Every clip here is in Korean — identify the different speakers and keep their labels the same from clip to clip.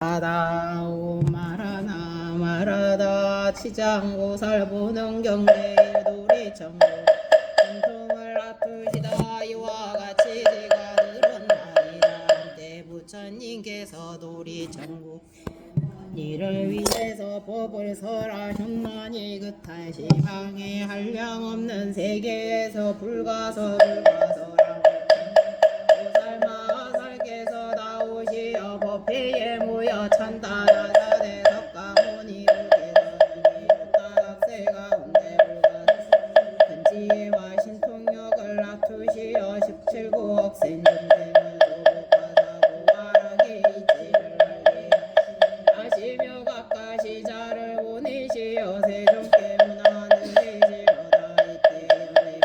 Speaker 1: 마다 오 마라나 마라다 치장고살 보는 경례 도리천국 전통을 아프시다 이와 같이 제가 들었나이다. 한때 부처님께서 도리천국 이를 위해서 법을 설하셨나니 그탈 시방에 한량없는 세계에서 불가서라고 오살마살께서 나오시어 법회에 모여 찬다라다대 석가모니께서는 이웃다각세 가운데 근지와 신통력을 낮추시어 17구억 생중생을 조국하사고 와락에 이치를 알게 하시며 가까시 자를 보내시어 세종께 문하늘이시어다 이때에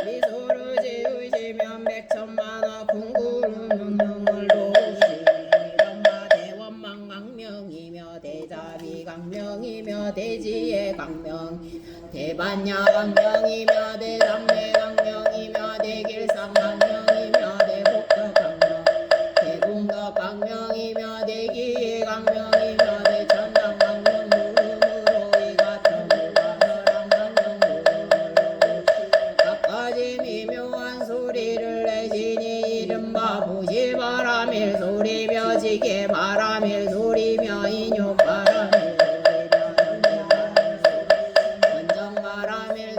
Speaker 1: 미소를 지으시면 백천만화 궁구름 능을 놓으시니 이런마 대원망 강명이며 대자비 강명이며 대지의 강명 대반야 강명이며 대삼매 강명이며 대길상 강명이며 대복덕 강명 대공덕 강명이며 대기의 강명이며 대천당 강명 무름으로 이 같은 무가설한 강명 무름으로 각가지 미묘한 소리를 내시니 이른바 부실바람일 소리며 지게바람일 소리며 인욕바람일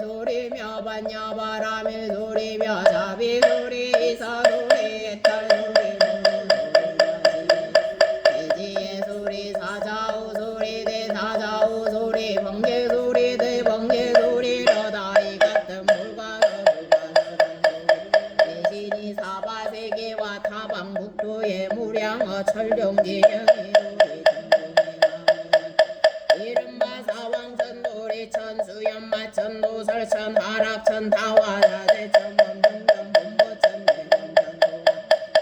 Speaker 1: 소리며 반야바람일 소리며 자비소리 이사소리 애탈소리 대지의 소리 사자우 소리 대사자우 소리 번개소리 대번개소리로다 이 같은 불가서 대신이 사바세계와 타방북도의 무량어 철룡지경이 이른바 사왕천 도리천 수연마천 노설천 하락천 다화자재천 원등천 본보천 대정천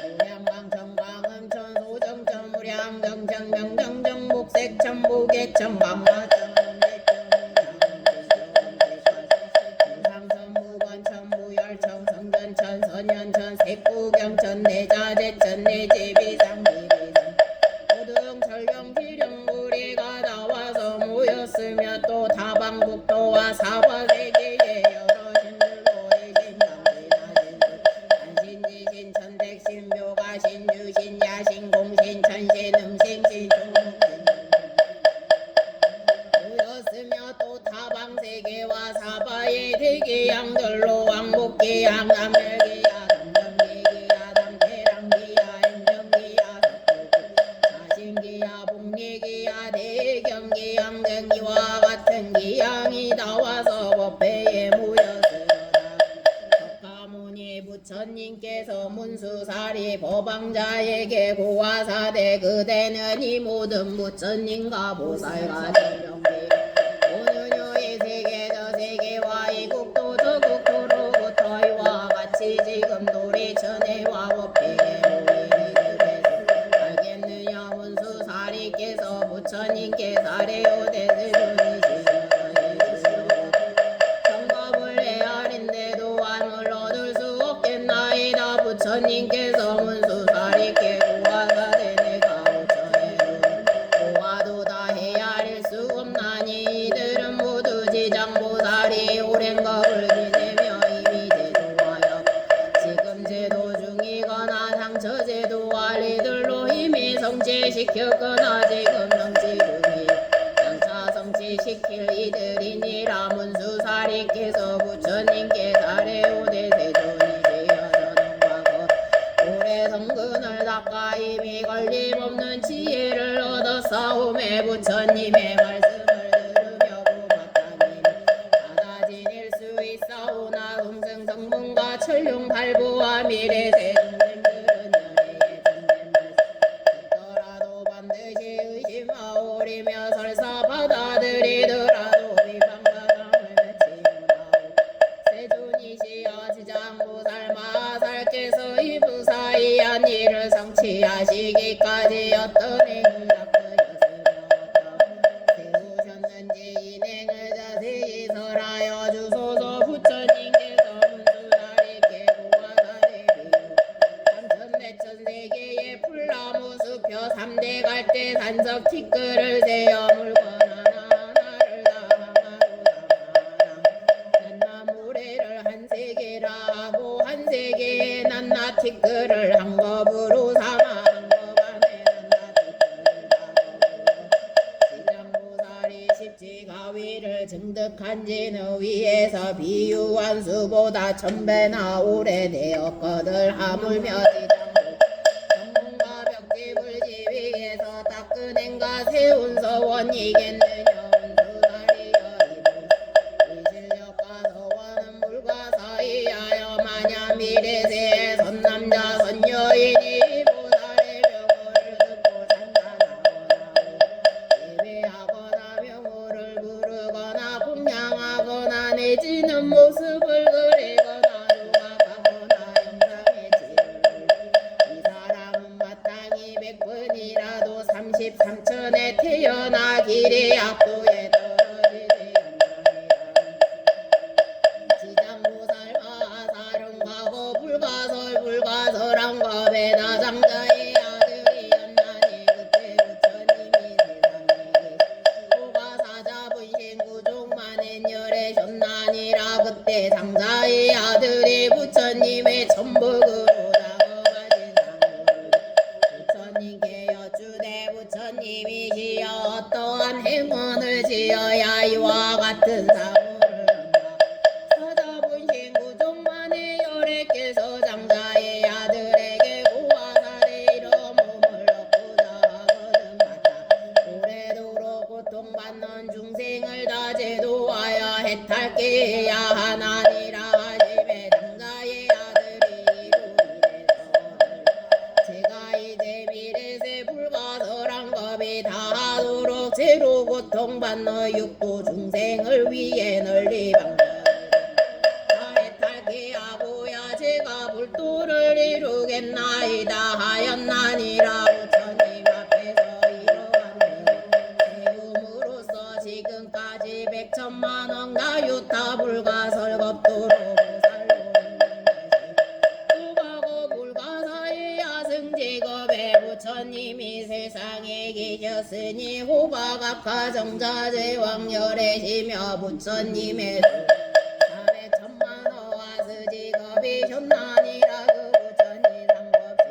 Speaker 1: 무량강천 광음천 소정천 무량정천 명정정 목색천 무계천 강화천 상천 무관천 무열천 성전천 선현천 색구경천 내자재천 내제비상 고등 철령 기령 무리가 나와서 모였으며 또 다방북도와 사바세계의 여러 신들로 신신지신 천택신 묘가신 유신 야신 공신 천신 음신신 조목신 모였으며 또 다방세계와 사바의 대계양들로 왕복계양 남멸계야 남정계계야 남태랑계야 임정계야 사신계야 복례계야 대경계양 등 이와 같은 기양이 나와서 법회에 모였으로다. 석가모니 부처님께서 문수사리 법왕자에게 고화사대 그대는 이 모든 부처님과 보살과 정령계 오늘의 세계 저 세계와 이 국도 저 국도로부터 이와 같이 지금 도리천에와 법회에 모이리되 알겠느냐. 문수사리께서 부처님께 사례오대세존이시여 정법을 헤아린데도 안을 얻을 수 없겠나이다. 부처님께서 문수사리께 고화사대 내가 오천에도 고화도 다 헤아릴 수 없나니 이들은 모두 지장보살이 오랜 겁을 지내며 이미 제도하여 지금 제도 중이거나 상처 제도와 이들로 이미 성취시켰거나 지금 성취 중이 장차 성취시킬 이들이니라. 문수사리께서 부처님께 사례오대 세존이시여 저는 과거 오래 성근을 닦아 이미 걸림없는 지혜를 얻었사오매 부처님의 말씀을 들으며 고맙다니 받아지닐 수 있사오나 음승성문과 천룡팔부와 미래세존생들은 열애의 전념을 듣더라도 반드시 의심하오리며 설사 받아들이더라도 비방가감을 맺히오라오. 세존이시여 지장보살 마살께서 이 무사히한 일을 성취하시기까지 어떤 행을 닦으셨으며 한석 티끌을 세어 물거나 나를 다하마루 모래를 한 세계라고 한 세계에 난나 티끌을 한 겁으로 삼아 한 겁안에 난나 티끌을 시장보살이 십지가위를 증득한 지는 위에서 비유한 수보다 1000배나 오래되었거들 하물며 전문가 벽집을 지위에서 닦은행가 세운 서원이겠느냐 운수다리 여리고 이 실력과 서원은 불과 사이하여 마냐 미래세에 선남자 선여인이 보살의 명호를 듣고 찬탄하거나 예배하거나 명호를 부르거나 공양하거나 내지는 모습을 그리거나 조각하거나 영상의 지을 이 사람은 마땅히 100번이라도 33천에 태어나기를 약도에 떨어지지 않나이다. 지장보살과 사령가고 불가설한 겁에 나장자의 아들이었나니 그때 부처님이 세상에 호가사자 분신 구종만엔 열애 전난이라 그때 장자의 아들이 부처님의 천복으로 다가가신 상을 부처님께 여쭈되 부처님이시여 어떠한 행원을 지어야 이와 같은 사고를 한다. 사자분신 구종만의 열애께서 장자의 아들에게 고아살에 이런 몸을 얻고자 하거든 같아 오래도록 고통받는 중생을 다 제도하여 해탈케 해야 하나니라 하심에 장자의 아들이 이루이래서 제가 이제 미래세 불가설한 겁이 다하도록 제로 고통받는 육도 중생을 위해 널리 방문하리라. 다 해탈케 하고야 제가 불도를 이루겠나이다 하였나니라. 부처님 앞에서 이러한데 세움으로써 지금까지 100천만억 나유타 불가설 겁도로 보살로 있는 것이 수가고 불가사의 야승직업에 부처님이 세상에 계셨으니 호가각하 정자제왕열애시며 부처님의 400천만억 와스직업이 현난이라 그 부처님 상법시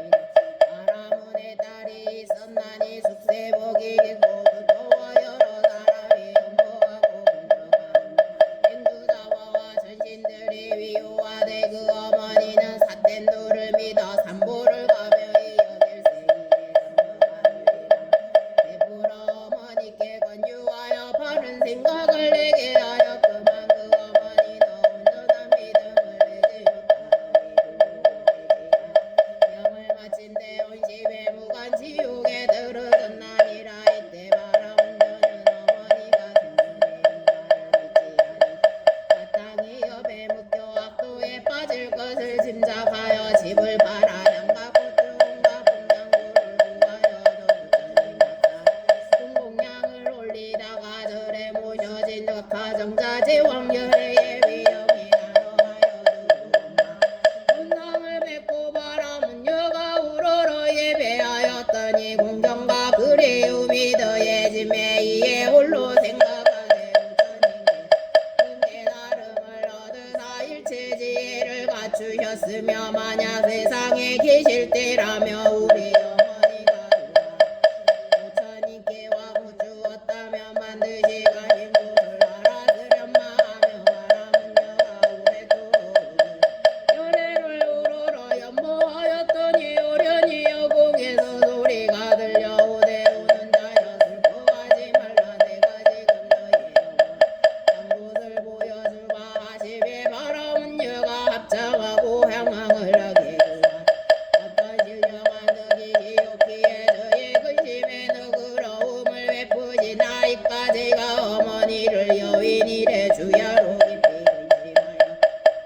Speaker 1: 바라문의 딸이 있었나니 숙세복이 있고 두터워 여러 사람이 연보하고 공정한 행주자와와 전신들이 위호하되 그 어머니는 사텐도를 믿어 삼보를 가벼이 여길세이에 대부러 어머니께 권유하여 바른 생각을 내게 하였더만 그 어머니는 온전한 믿음을 명을 마친데 온십에 무관 지옥에 들어졌나니라. 이때 바라운전은 어머니가 생명의 인가를 믿지 아니 마땅히 업에 묶여 악도에 빠질 것을 짐작하여 집을 팔아 양가꽃중과 풍량고를 구하여 부처님 앞사 공공양을 올리다가 절에 모셔진 각하정자 제왕열애의 위엄이 나눠하여 두고나 분상을 뵙고 바라문여가 우러러 예배하였더니 공경과 그리움이 더해짐에 이에 홀로 생각하되 부처님께 큰 깨달음을 얻으사 일체지혜를 갖추셨으며 만약 세상에 계실 때라며 우리 어머니가 부처님께 와묻주었다면 반드시 가신 곳을 알아들였마하며 바라문여가 오랫도록 열애를 우러러 연모하였더니 오련히 여공에서 소리가 들려오되 우는 자여 슬퍼하지 말라 내가 지금 너의 장곳을 보여주마 하시에 바라문여가 합장하고 향황을 하게 되라. 어떤 신령한 덕이 기옥기에 너의 근심에 너그러움을 베푸시나이까지가 어머니를 여인이래 주야로 깊이 근심하여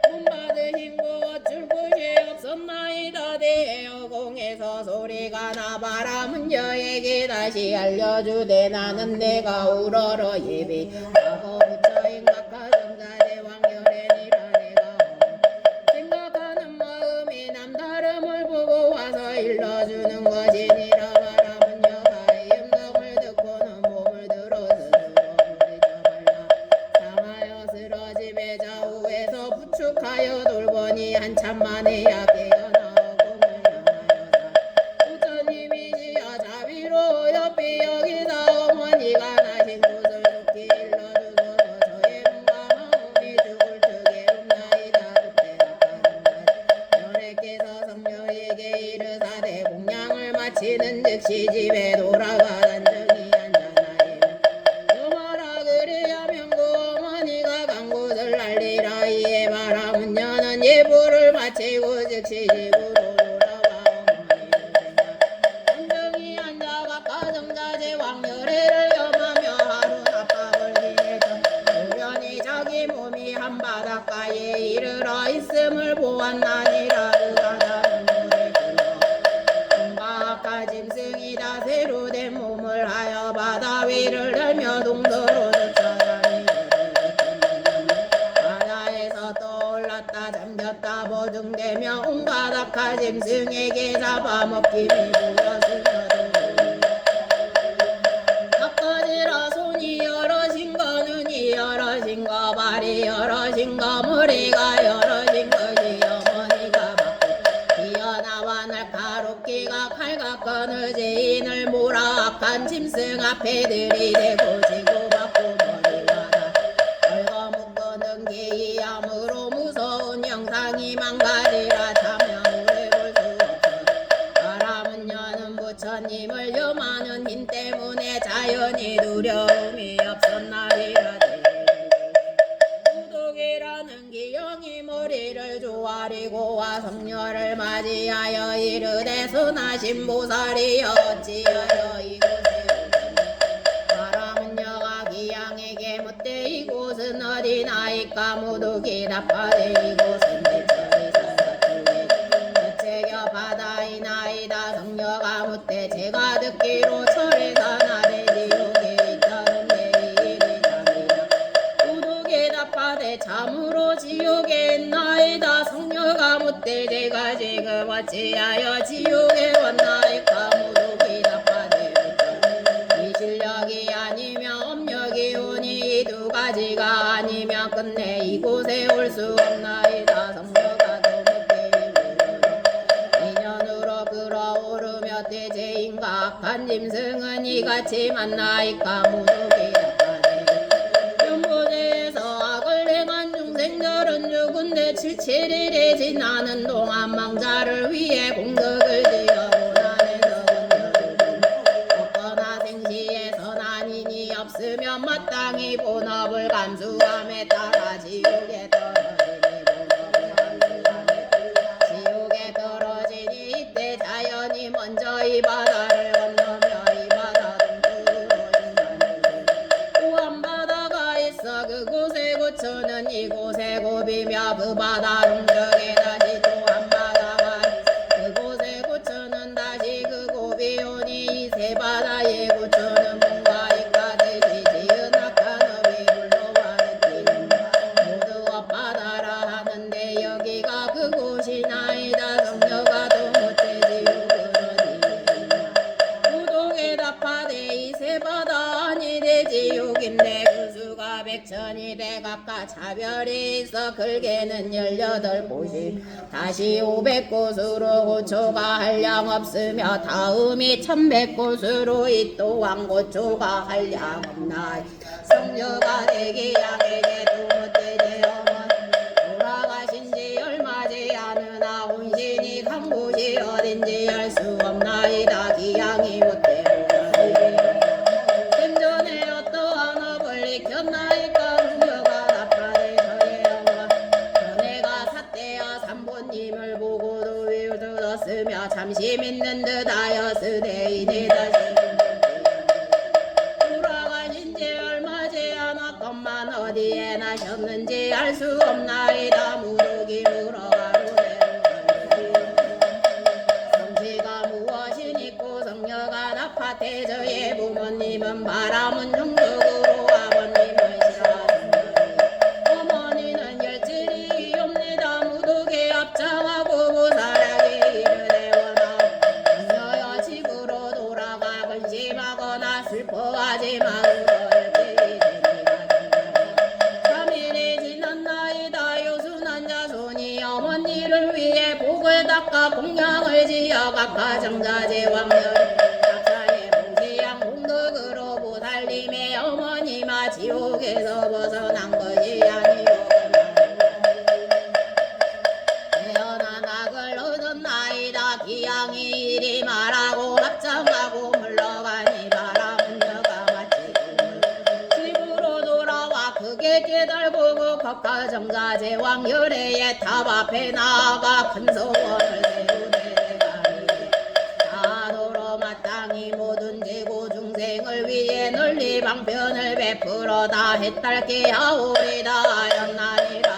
Speaker 1: 문 받으신 구 어쩔 곳이 없었나이다. 대여공에서 소리가 나 바라문여에게 다시 알려주되 나는 내가 우러러 예배하고 부처인 각하정자 제왕열애니라. 내가 생각하는 마음이 남다름을 보고 와서 일러주는 것이니라. 바라문여가 이 음성을 높이 여기서 어머니가 나신 곳을 높이 일러주소서. 저의 몸과 마음이 죽을 적에 옵나이다. 그때가 가는데 연애께서 성녀에게 이르사대 공양을 마치는 즉시 집에 돌아가 단정히 앉아나이다. 여마라 그리하면 그 어머니가 간 곳을 알리라. 이에 바람은 여는 예불을 마치고 즉시 집으로 돌아와 어머니를 생각 단정히 앉아가 가정자재 왕열애를 염하며 하루 낮밤을 지냈던 우연히 자기 몸이 한 바닷가에 이르러 있음을 보았나니라. 그가 자는 물에 들어 온갖 짐승이 다 새로 된 몸을 하여 바다 위를 날며 동서로 쫓아다니고 바다에서 떠올랐다 잠겼다 보증되며 온갖 악한 짐승에게 잡아먹기 미부였으며도 바꿔지라. 손이 여럿인가 눈이 여럿인가 발이 여럿인가 머리가 여럿인 것이 어머니가 받고 뛰어나와 날카롭기가 칼과 끈을 제인을 몰아 악한 짐승 앞에 들이대고 지고받고 머리가 다 얽어묶어는 기이함으로 무서운 영상이 망가지라. 참여 오래 볼 수 없어 바람은 여는 부처님을 염하는 힘 때문에 자연히 두려움이 없었나이다. 무독이라는 기영이 머리를 조아리고 와 성녀를 맞이하여 이르되 선하신 보살이 어찌하여 이곳에 오셨나. 바람은 여가 기양에게 묻되 이곳은 어디나이까. 무독이 답하되 이곳은 대천이 산사쪽에 저체겨 바다이나이다. 성녀가 묻되 제가 듣기로 철에산 아래 지옥에 있다는데 이 일이 참이냐. 무독이 답하되 참으로 지옥에 있나이다. 성녀가 묻되 제가 지금 어찌하여 지옥에 왔나이까. 무독이 답하되 이 실력이 아니며 업력이 오니 이 두 가지가 아니면 끝내 이곳에 올 수 없나이다. 성녀가 또 묻되 인연으로 끌어오르며 대제인가 악한 짐승은 이같이 만나이까. 무독이 답하되 연보제에서 악을 행한 중생들은 죽은데 77일이 지나는 동안 망자를 위해 공덕을 지어 고난에서 건져주고 없거나 생시에 선한 인이 없으면 마땅히 본업을 감수함에 따라 지옥에 떨어지니 본업을 감수함에 지옥에 떨어지니 이때 자연이 먼저 이 바다를 건너며 이 바다 동쪽으로 인간을 또한 바다가 있어 그곳에 고쳐는 이곳에 곱이며 그 바다 동쪽에 다시 또 한 바다가 있어 그곳에 고쳐는 다시 그 곱이 오니 이 세 바다에 고쳐는 뭔가 이까듯이 지은 악한 업이 불러와는 기름 모두 엇바다라 하는데 여기가 그곳이나이다. 성녀가 또 못해 지옥으로 지으리라. 무독에 답하되 이 세 바다 아니 대지옥인데 그 수가 백천이 돼 각각 차별이 있어 글게는 18곳이 다시 500곳으로 고초가 한량 없으며 다음이 1100곳으로 이 또한 고초가 한량 없나이. 성녀가 대기양에게 또 못해 제어머니 돌아가신 지 얼마지 않으나 혼신이 간 곳이 어딘지 알 수 없나이다. 기양이 못해 생전에 어떠한 업을 익혔나이까. 성녀가 답하되 저의 영혼 전에가 사태여 삼보님을 보고도 위우들었으며 잠시 믿는 듯하였으되 이제 다시 돌아가신 지 얼마지 않았건만 어디에 나셨는지 알 수 없나이다. 무독이 물어가로되 성씨가 무엇이 있고 성녀가 답하되 저의 부모님은 바람은 종족으로 아버님은 싫어하신다. 어머니는 열질이 옵니다. 무독에 합장하고 보살에게 이르되 원하오 성녀여 집으로 돌아가 근심하거나 슬퍼하지 마고 열질이 되니가 3일이 지났나이다. 요순한 자손이 어머니를 위해 복을 닦아 공양을 지어 각가 정자제 왕년 작사의 봉지양 내가 지옥에서 벗어난 것이 아니오. 태어난 악을 얻은 나이다. 기양이 이리 말하고 합장하고 물러가니 바람은 여가 마치 집으로 돌아와 크게 깨달고 그 법가정자 제왕 열애의 탑 앞에 나아가 큰 소원을 세우되 가리 자도로 마땅히 모든 지구 중생을 위해 널리 방편을 베풀어 다 해탈게 하오리다. 연난이라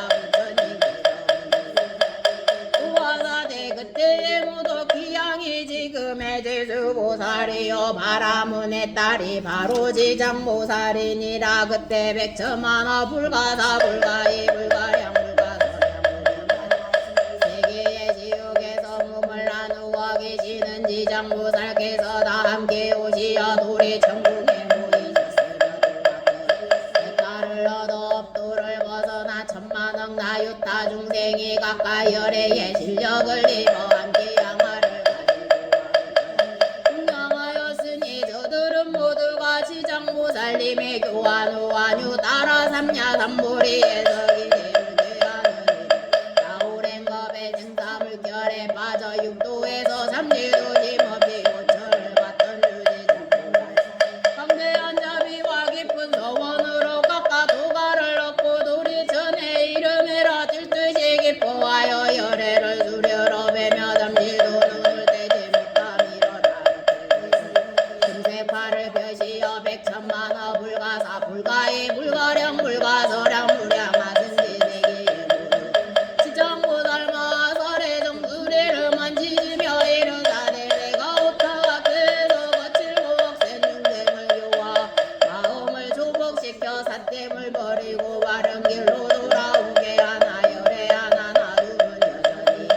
Speaker 1: 그때의 모두 기양이 지금의 제수보살이요 바라문의 딸이 바로 지장보살이니라. 그때 백천만화 불가사 불가이 불가량 불가서량 불량만 세계의 지옥에서 몸을 나누어 계시는 지장보살께서 다 함께 오시어 도리 천궁에 모이셨으며 색깔을 얻어 업도를 벗어나 천만억 나유타 중생이 가까이 열애의 실력을 입어 함께 양화를 가지고 양하였으니 저들은 모두가 지장보살님의 교환 후환유 따라 삼냐 삼보리에서 기대를 되하느니 나오랜 겁에 생사 물결에 빠져 육도에서 삼지도 힘없이 고철을 받던 주지장보살 강대한 자비와 깊은 소원으로 깎아 도가를 얻고 도리천의 이름에라 들듯이 기뻐하여 열애를 수려로 베며 잠시도 눈을 떼지 못함이로다. 금세 팔을 벼시어 백천만화 불가사 불가이 불가량 불가서량 불량하든지 세계의 모두 지장보살마 설의 정수리를 만지시며 이르사대 내가 오타가 그에서 거칠고 억센 중생을 교화 마음을 조복시켜 삿됨을 버리고 바른 길로 돌아오게 하나 열애하나 나누는 여전이야.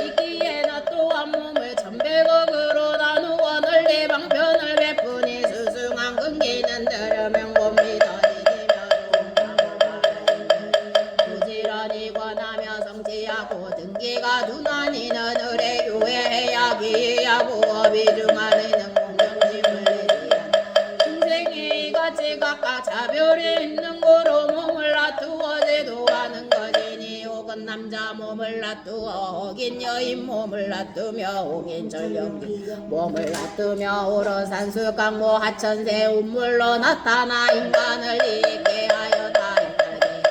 Speaker 1: 있기에 나 또한 몸을 천백억으로 나누어 널리 방편을 베푸니 수승한 근기는 들으면 못 믿어지며 부지런히 권하며 성취하고 등기가 두난이는 의뢰교회 해야기하고 어비중하는 공정심을 내지한 중생이 이같이 각각 자별이 있는 거로 몸을 놔두어 제도하는 것이니 혹은 남자 몸을 놔두어 혹인 여인 몸을 놔두며 혹인 전령기 몸을 놔두며 오로 산수 강모 하천세 운물로 나타나 인간을 이익게 하여 다 해탈게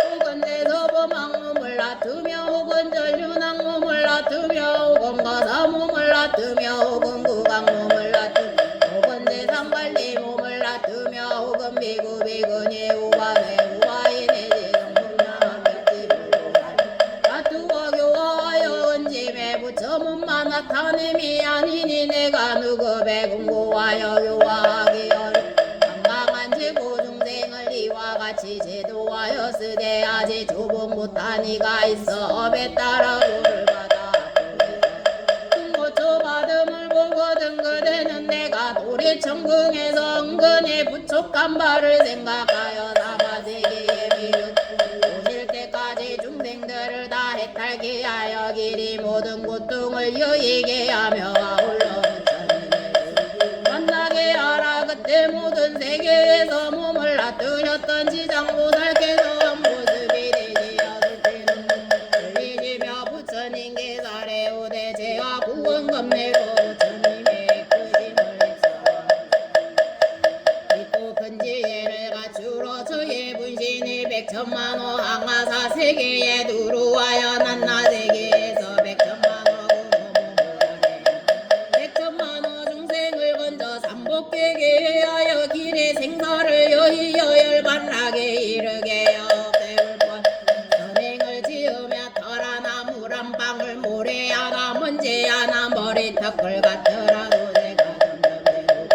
Speaker 1: 혹은 대서범왕 몸을 놔두며 혹은 전륜왕 몸을 놔두며 혹은 거사 몸을 놔두며 혹은 구강 몸을 놔두며 혹은 대상관리 몸을 놔두며 혹은 비구 비구니 우바회 우바인의 지성분명한 멸지불로 놔두어 교화하여 은짐에 붙여 몸만 나타냄이 아니니 내가 누구 배공고하여 교화하기 어려 강강한 지구 중생을 이와 같이 제도하였으되 아직 조복 못한 이가 있어 업에 따라 도를 받아 받음을 보거든 그대는 내가 도리천궁에서 은근히 부족한 바를 생각하여 사바세계에 미륵 오실 때까지 중생들을 다 해탈게 하여 길이 모든 고통을 여의게 하며 아울러 부처님을 만나게 하라. 그때 모든 세계에서 몸을 놔두셨던 지장보살께서 한 모습이 되시었을 때는 들리시며 부처님께 사례오되 제가 구원 겁내고 부처님의 크심을 했어 믿고 큰 지혜를 갖추러 저의 분신이 백천만호 항하사 세계에 두루하여 난나 세계에서 백천만호 구모모하네 백천만호 중생을 건져 삼복계게 하여 길에 생사를 여의여 열반하게 이르게 없애울뻔 선행을 지으며 털 하나 물 한 방울 모래 하나 먼지 하나 머리턱을 갖더라도 내가 점점대로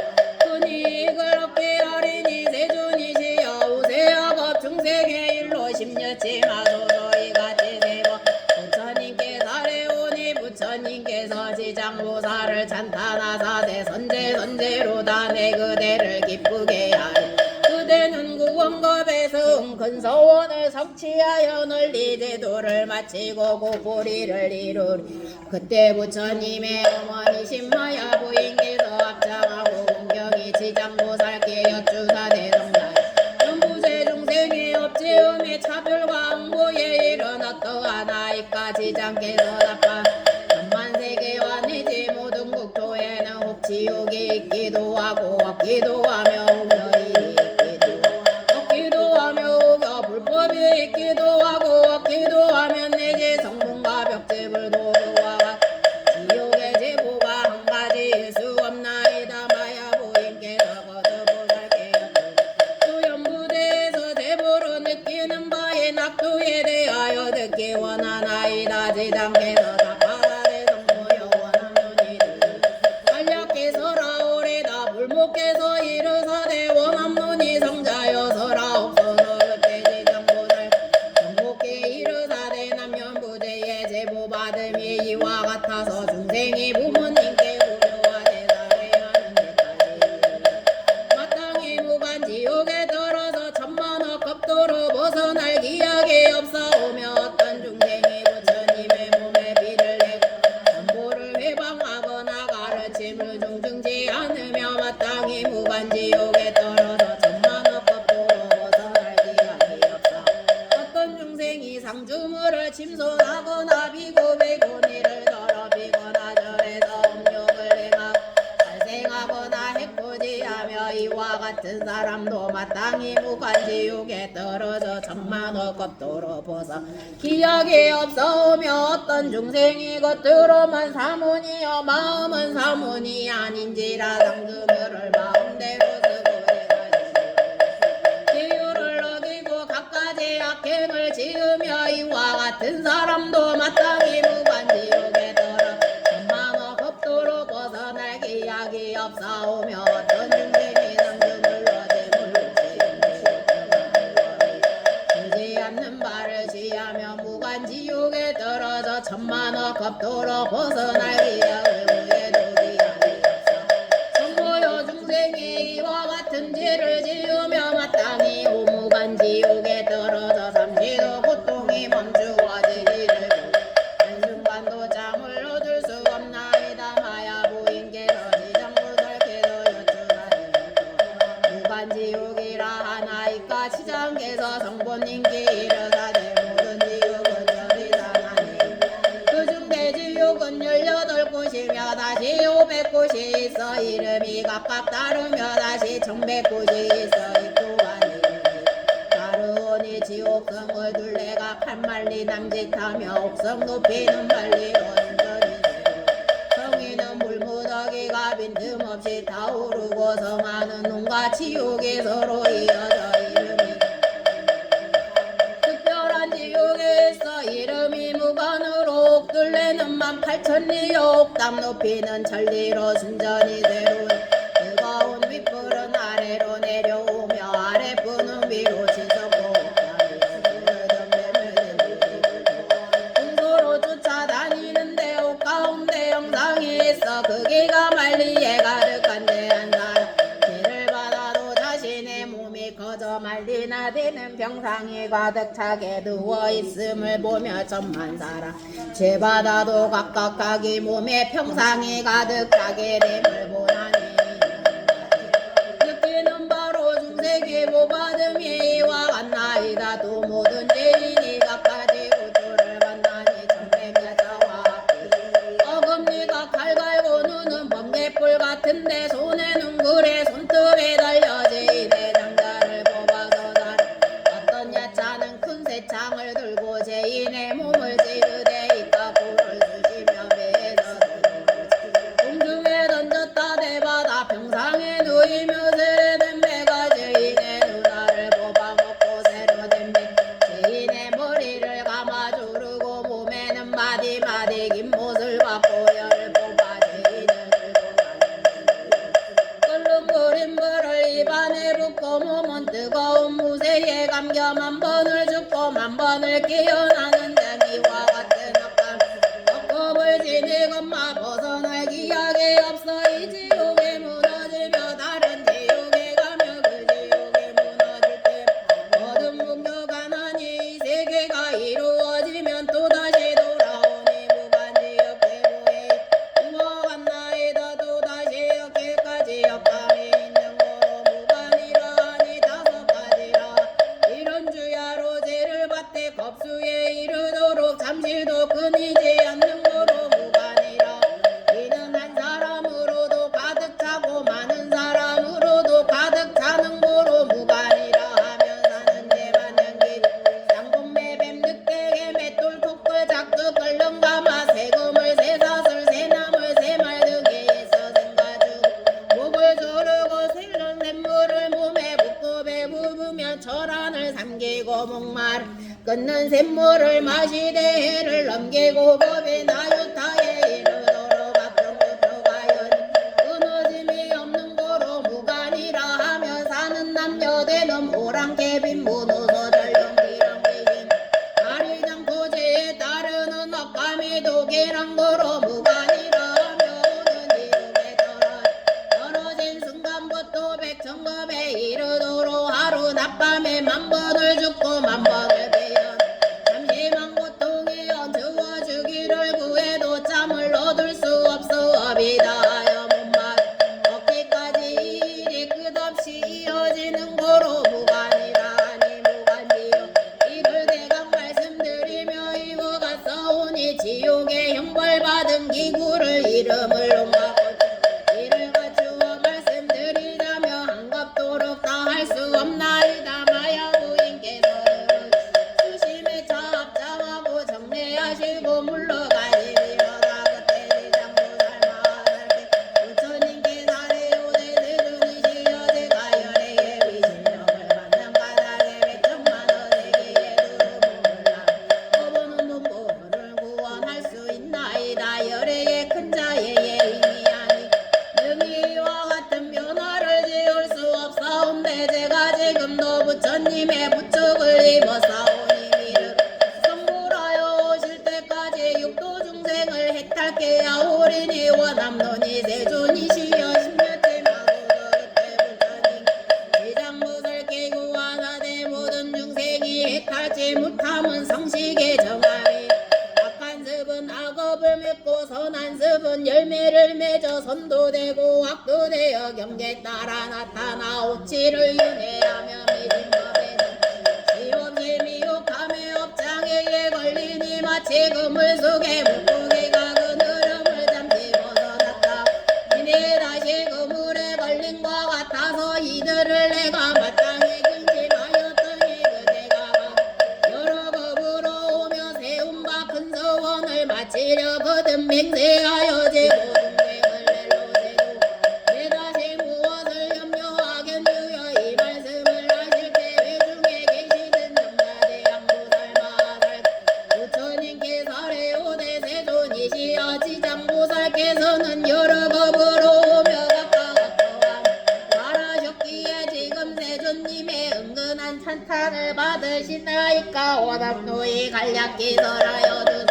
Speaker 1: 흔히 그렇게 하리니 세존이시여 우세하고 중생의 일로 심려치 마소서 이같이 세고 부처님께 사례오니 부처님께서 지장보살을 찬탄하사대 선제로다 내 그대를 기쁘게 하리. 그대는 구원겁에서 큰 서원을 성취하여 널리 제도를 마치고 고포리를 이루리. 그때 부처님의 어머니신 마야 부인께서 합장하고 공경이 지장보살께 여쭈사 대성날 지당께서 다파다대 성모여 원함눈이 간략해서라 오래다 불목께서 이르사대 원함눈이 성자여서라 없어서 그때 지장보살 정목께 이르사대 남녀부재의 제보받음이 이와 같아서 중생이 부모님께 구려하되 살해하는 데까지 마땅히 무간지옥에 떨어져 천만억 겁도로 벗어날 기약이 없사오며 어떤 중생이 부처님의 몸에 비를 내고 정보를 회방하거나 가르침을 중증지 않으며 마땅히 무간지옥에 떨어져 천만억 겁도로 벗어날 기약이 없사 어떤 중생이 상주물을 침손하거나 비고배고니를 더럽히거나 절에서 음욕을 행하고 살생하거나 해코지하며 이와 같은 사람도 마땅히 무간지옥에 떨어져 천만억 겁도로 벗어 기약이 없사오며 어떤 중생이 겉으로만 사문이여 마음은 사문이 아닌지라 상주물을 마음대로 쓰고 지유를 어기고 갖가지 악행을 지으며 이와 같은 사람도 마땅히 무간지옥에 떨어 천만억 겁도로 벗어날 기약이 없사오며 어떤 중생이 상주물로 재물을 주지 않는 바를 지하며 무간지옥에 떨어져 천만억 겁도로 벗어날 기약을 구해도 기약이 없어 성모여 중생이 이와 같은 죄를 지으며 마땅히 오무간지옥에 떨어져 삼시도 고통이 멈추어지기를 한순간도 잠을 얻을 수 없나이다 마야 부인께서 지장보살께서 여쭈다니 무간지옥이라 하나이까 지장께서 성본님께 이르사대 모든 지옥은 저리 사나니 그중 대지옥은 18곳이며 다시 500곳이 있어 이름이 각각 다르며 다시 1100곳이 있어 이 또한 다르오니 지옥성을 둘레가 8만리 남짓하며 옥성 높이는 만리로 인전이 되고 성에는 물무더기가 빈틈없이 타오르고 성하는 온갖 지옥이 서로 이어져 이름이 특별한 지옥에 있어 이름이 무간으로 옥둘레는 18,000리요 옥담 높이는 천리로 순전히 새로운 뜨거운 윗불은 아래로 내려오며 아랫불은 위로 치솟고 궁소로 쫓아다니는데 옥 가운데 영상이 있어 크기가 만리에 가득한데 한 사람 죄를 받아도 자신의 몸이 커져 말리나 되는 병상이 가득 차게 누워있음을 보며 천만 사람 죄 받아도 각각 자기 몸에 평상이 가득 차게 됨을 보나니 느끼는 바로 중생의 보받음이 이와 같나이다 또 모든 죄인이 각가지 고초를 받나니 천백야자와 어금니가 칼 갈고 눈은 번개불 같은데 손에는 그래 손톱에 달려지 내 장자를 뽑아서 살 어떤 야차는 큰 새창을 들고 죄인의 몸을 찌르되 있다 고를 쓰시며 배에서 공중에 던졌다 대받아 평상에 누이며 세례된 배가 죄인의 누나를 뽑아먹고 새로 된 배 죄인의 머리를 감아 주르고 몸에는 마디마디 긴 못을 받고 열을 뽑아 죄인을 들고 가는 끓는 물을 입안에 붓고 몸은 뜨거운 무쇠에 감겨 1000번을 죽고 1000번을 깨어나는 장이와 같은 악감 억겁을 지니건마 벗어날 기약이 없어 이 지옥에 무너지며 다른 지옥에 가며 그 지옥에 무너질 때 모든 목표가 나니 이 세계가 이루어지면 또다시 돌아오니 무간지옥 대보에 이와 같나이다 또다시 여기까지 역감이 있는 거로 무간이라 하니 5가지라 이런 주야로 죄를 받되 겁수에 이르도록 잠시도 끊이지 않는 거로 무간이라 이는 한 사람으로도 가득 차고 많은 사람으로도 가득 차는 거로 무간이라 하면 사는 죄만 연기 쌍봉매 뱀 늑대개 맷돌 톡불 작두 걸렁 가마 세금을 새사슬 새나물 새말 등에 있어 생가죽 목을 조르고 새는 샘물을 몸에 붓고 배부르며 철안을 삼키고 목마른 끊는 샘물을 마시되 해를 넘기고 법의 나유타에 이르도록 박정부터 과연 끊어짐이 없는 고로 무관이라 하며 사는 남녀되는 오랑캐빈 문호서 전령기랑 귀신 가리장 토지에 따르는 억감이 독이랑 고로 무관이라 하며 오는 이름에 떨어진 순간부터 백천급에 이르도록 하루 낮밤에 만번을 죽고 만번을 배연 잠시만 고통이 얹어 주기를 구해도 잠을 얻을 수 없어 비다하여 못만 어깨까지 일이 끝없이 이어지는 고로 무관이라니 무관지요 이걸 대강 말씀드리며 이와 같사오니 지옥의 형벌받은 기구를 이름을 옮겨 이를 갖추어 말씀드리자며 한갑도록 다 할 수 없나이다. 마야부인께서는 수심에 차압장하고 정례하시고 물러가지 미러다 그때 대장보살마살께 부처님께 사례오대 대준이시여 제가열의 예비실력을 받는 바닥에 백천만원의 기에 두루뭉을라 어부는 눈보를 구원할 수 있나이다. 열애의 큰 자의 예임이 아니 능이와 같은 변화를 지을 수 없사온데 제가 지금도 부처님의 부축을 입어사오니 미르 성불하여 오실 때까지 육도 중생을 해탈케 하오리니 원암론이 세존이시여 십몇째 마고도 그때 부처님 지장무설께 구하사대 모든 중생이 해탈지 못함은 성식의 정함이 악한 습은 악업을 맺고 선한 습은 열매를 맺어 선도되고 악도되어 경계 따라 나타나 오치를 윤회하며 미진법에는 시없이 미혹함에 업장애에 걸리니 마치 그물 속에 물고기가 그 흐름을 잠시 벗어났다. 이내 다시 그물에 걸린 것 같아서 이들을 내가 마땅히 근심하였더니 그대가 여러 겁으로 오며 세운 바 큰 서원을 마치려 거듭 맹세하여 제 모든 죄를 낼로 세고 내 다시 무엇을 염려하겠느여 이 말씀을 하실 때 외중에 계시던 정자대 양보살마살 부처님께 사례오대 세존이시여 지장보살께서는 여러 겁으로 오며 가까웠더라 말하셨기에 지금 세존님의 은근한 찬탄을 받으시나이까 원암노이 간략기설하여든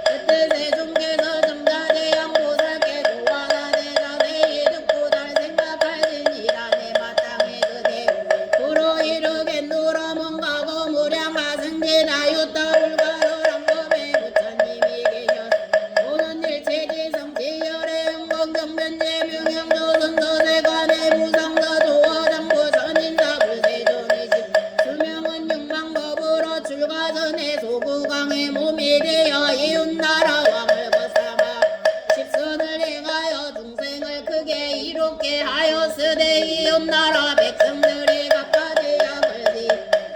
Speaker 1: 그때 세존께서 정자대 양보살께 고하사대 자세히 듣고 잘 생각할지니라네 마땅히 그대 도로 이르겠노라 뭔가 거무량하 승진하 유타 불가로랑 법에 부처님이 계셔 오는 일체지 성지열의 응공정변제 명령조선도세관의 무상도 도화장부 선인사 불세존이시 수명은 육만법으로 출가 전에 소구강의 몸이 되어 이웃나라 왕을 거삼아 십선을 행하여 중생을 크게 이롭게 하였으되 이웃나라 백성들이 각가지 약을지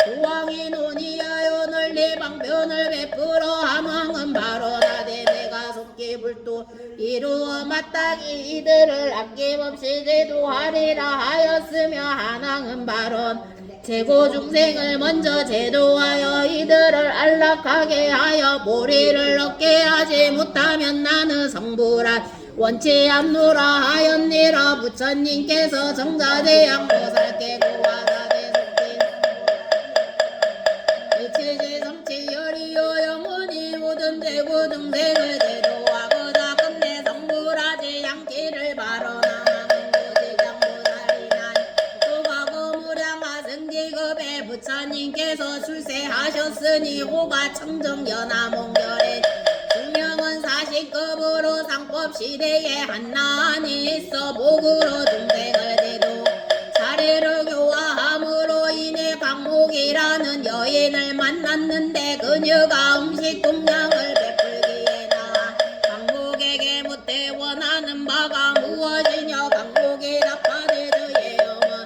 Speaker 1: 조왕이 논의하여 널리 방편을 베풀어 함왕은 발언하되 내가 속기 불도 이루어 마땅히 이들을 아낌없이 제도하리라 하였으며 한왕은 발언 최고 중생을 먼저 제도하여 이들을 안락하게 하여 보리를 얻게 하지 못하면 나는 성불한 원치 않노라 하였니라. 부처님께서 정자대 양보살께 고하사대 속진 일체제 성치 열이요 영원히 모든 대구 중생을 제도하고자 끝내 성불하지 않기를 바라나 부처님께서 출세하셨으니 호가 청정연하몽결에 중명은 40급으로 상법 시대에 한나한이 있어 목으로 중생을 대도 사례를 교화함으로 인해 강목이라는 여인을 만났는데 그녀가 음식 공양을 베풀기에 나아 강목에게 묻되 원하는 바가 무엇이냐. 강목이 답하되 저의 영은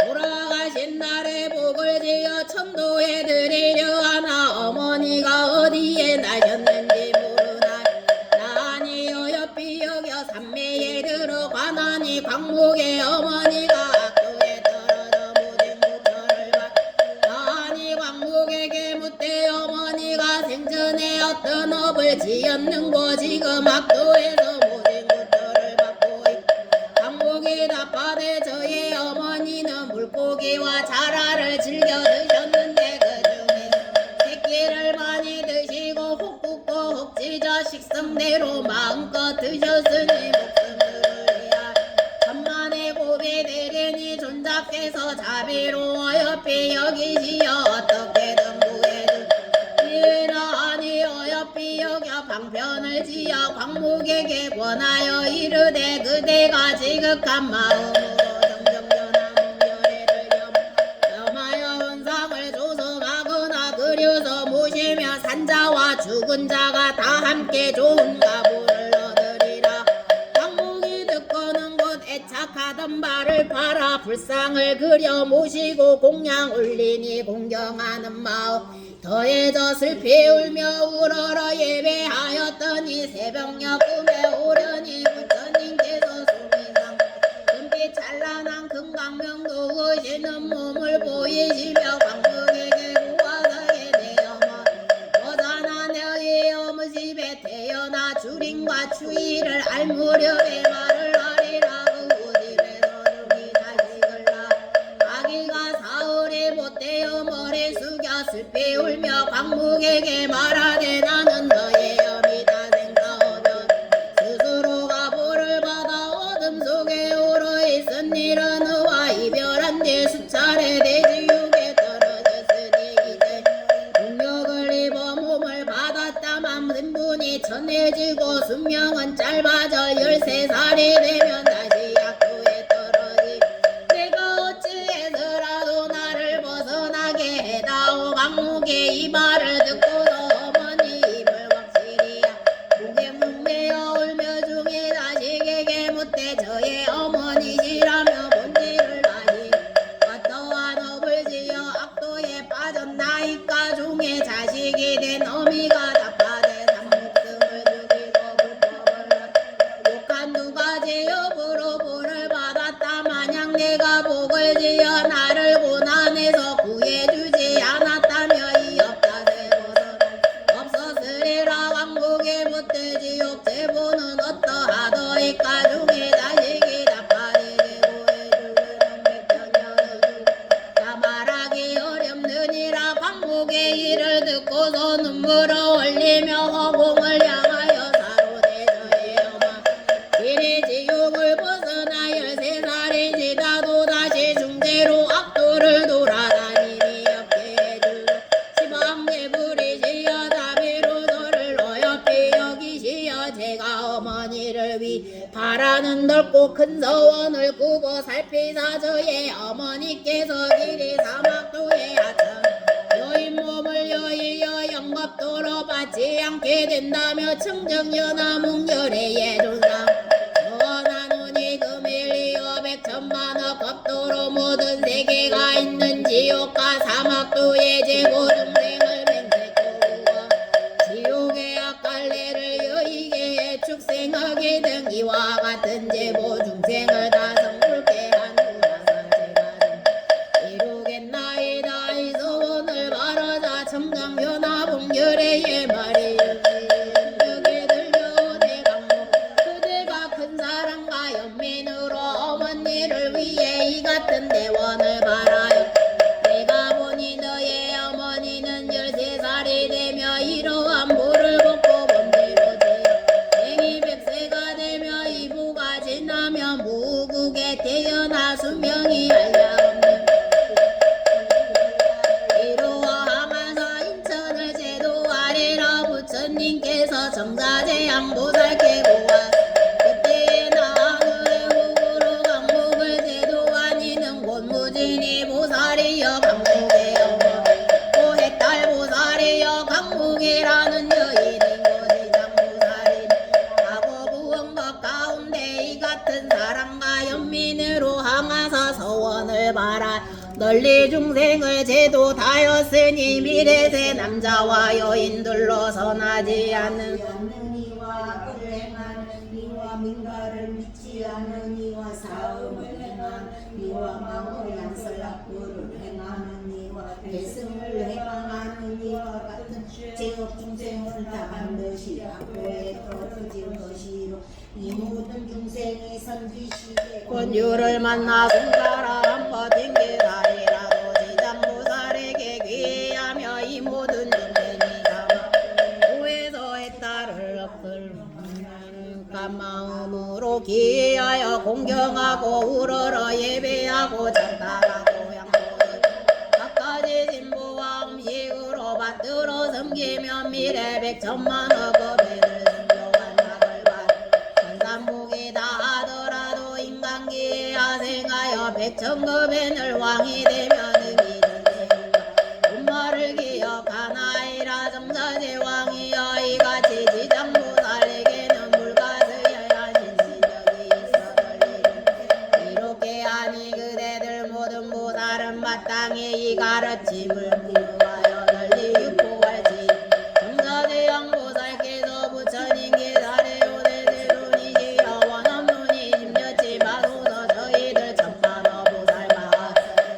Speaker 1: 돌아가신 날에 복을 지어 천도해 드리려 하나 어머니가 어디에 나셨는지 모르나 나니여 옆이 여겨 산매에 들어가나니 강목의 어머니가 악도에 떨어져 모든 무처를 받 나니 강목에게 묻되 어머니 업을 지었는고 지금 악도에서 모든 것들을 받고 강목이 답하되 저의 어머니는 물고기와 자라를 즐겨 드셨는데 그중에 새끼를 많이 드시고 혹 굽고 혹 찢어 식성대로 마음껏 드셨으니 목숨을 해야 천만의 고비 대리니 존자께서 자비로워 옆에 여기시어 어떻게든 구해주시라 하니 어여삐 여겨 방편을 지어 광목에게 권하여 이르되 그대가 지극한 마음으로 정정연한 몸결애를 겸하여 은상을 조성하거나 그려서 모시며 산자와 죽은 자가 다 함께 좋은 가보를 얻으리라. 광목이 듣고는 곧 애착하던 바를 팔아 불상을 그려 모시고 공양 올리니 공경하는 마음 더해져 슬피 울며 우러러 예배하였더니 새벽녘 꿈에 오려니 부처님께서 수미상 금빛 찬란한 금강명도 오시는 몸을 보이시며 광목에게 구하사게 되어마 어자나 너희 어머 집에 태어나 주림과 추위를 알 무렵에 말을 하리라. 그 집에서 중이 자식을 낳아 아기가 사흘에 못되어 머리 숙여 슬피 울며 광목에게 말하되 나는 너의 어미다 생사하며 스스로가 볼을 받아 어둠 속에 오르 있은 일은 너와 이별한 뒤 수차례 대지옥에 떨어졌으니 이제 능력을 입어 몸을 받았다만 신분이 천해지고 수명은 짧아져 13살이 되면 다시 약도에 떨어지 내가 어찌해서라도 나를 벗어나게 해다오. 광목의 이 말을 듣고서 어머니 입을 확실히 목에 묵매어 울며 중에 자식에게 묻되 저의 어머니시라며 본질을 다시 어떠한 업을 지어 악도에 빠졌나이까. 중에 자식이 된 어미가 답하되 산목숨을 죽이고 불법을 욕한 두 가지 업으로 벌을 받았다. 만약 내가 복을 지어 나를 고난에서 구해주지 않았다며 이 업다세 벗어날 없었으리라. 광목에 묻되 지옥 제보는 어떠하더이까. 중에 자식이 답하되 제보해주려는 백천년을 두고 말하기 어렵느니라. 광목의 일을 듣고서 눈물을 흘리며 허공을 향하여 사로되 저의 어마 이리 지옥을 벗어나 13살이 지나도 다시 중대로 악도를 돌아다니니 없게 해주소. 시방대불이 시여 자비로 저를 어여삐 여기시어 제가 어머니를 위 바라는 넓고 큰 서원을 꾸고 살피사 저의 어머니께서 길이 사막도에 하천 여인 몸을 여의어 영겁도로 받지 않게 된다며 청정연화 몽열의 예존상 원하노니 금일리어 백천만억 겁도로 모든 세계가 있는 지옥과 사막도의 제고 중생을 맹세코 지옥의 악갈래를 여의게 해 축생하게 등 이와 같은 제보 중생을 다 성불케 한 후라사 제가 이루겠나이다. 이 소원을 바라자 청정연화 몽열의 말이 여기 들려오네. 강목 그대가 큰 사랑과 연민으로 어머니를 위해 이 같은 대원을 바라요. 내가 보니 너의 어머니는 13살이 되며 이러한 볼을 벗고 본뒤로 생이 100세가 되며 이부가 지나며 무국에 태어나 수명이 한량없는 이로하면서 인천을 제도하리라. 부처님께서 정사제양보살께 고하 그때에 나하늘의 후구로 강목을 제도하니는 곤무진이 보살이여 강목의 어머 고해탈 보살이여 강목이라는 여인인 고지장보살인 하고부원것 가운데 이 같은 사랑과 연민으로 항하사 서원을 바라 널리 중생을 제도다였으니 미래세 남자와 여인들로 선하지 않는 이와 그를 행하는 이와 민가를 믿지 않는 이와 사음을 행하는 이와 망을 양설락구를 행하는 이와 배승을 해방하는 이와 같은 제업 중생을 다 반드시
Speaker 2: 이 모든 중생이 선지시되
Speaker 1: 권유를 만나 손가락 한퍼 튕기다이라도 지장보살에게 귀하며 이 모든 중생이 담아 고에서의 딸을 엎을 마음으로 기하여 공경하고 우러러 예배하고 전달하고 양보를 각가지 진보와 음식으로 받들어 섬기며 미래 백천만억 법에를 순종한 낙을 받 천삼복이다 하더라도 인간기에 하생하여 백천급에늘 왕이 되면 의미 전생인가 분말을 기억하나이라 정사제왕이여 이같이 지장보살에게는 불가스여야 신신력이 있어 걸리는 이렇게 하니 그대들 모든 보살은 마땅히 이 가르침을 묵하여 널리 유포할지 정사제왕보살께서 부처님 계살에 오대세존이시여 원없노니 심려치 마소서 저희들 천만어 보살마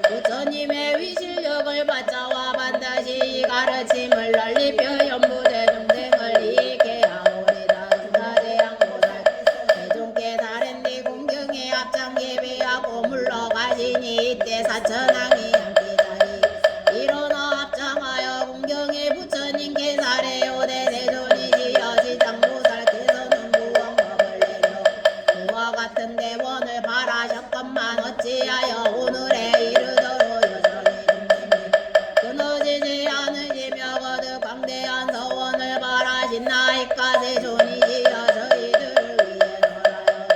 Speaker 1: 부처님의 위실력을 받자와 반드시 이 가르침을 널리 펴연부대 중생을 이익게 하오리다 정사제왕보살 대종께 다른데 공경에 앞장 예배하고 물러가시니 이때 사천왕이 함께자리 일어나 앞장하여 공경에 부처님 계살에 오대세존이시여 지장보살께서는 무언법을 내려 그와 같은 대원을 바라셨건만 어찌하여 오늘에 이르도록 여전히 중생이 끊어지지 않으시며 거듭 광대한 서원을 바라신나이까 세존이시여 저희들을 위해서라여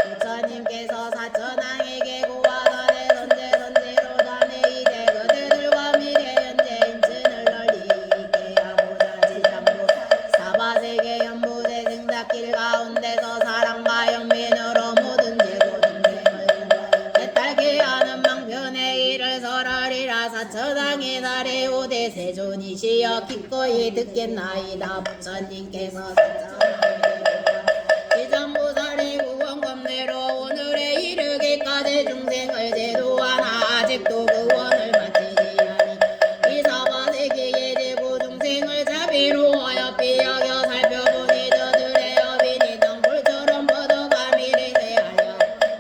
Speaker 1: 부처님께서 사천왕에게 고하사대 선제로 자네 이제 그대들과 미래 현재 인천을 널리 있게 하고자 지장보 사바세계 연부대 생사길 가운데서 사랑과 연민으로 모든 제고 중생을 애탈게 하는 망편의 일을 설하리라 사천왕의 살에 오대 세존이시여 기꺼이 듣겠나이다 부처님께서 사천왕에게 지장보살이 구원검내로 오늘에 이르기까지 중생을 제도하나 아직도 그 원을 마치지 아니 이 사바세계의 제고 중생을 자비로하여 비여겨 살펴보니 저들의 여빈이 등불처럼 뻗어가 미래세하여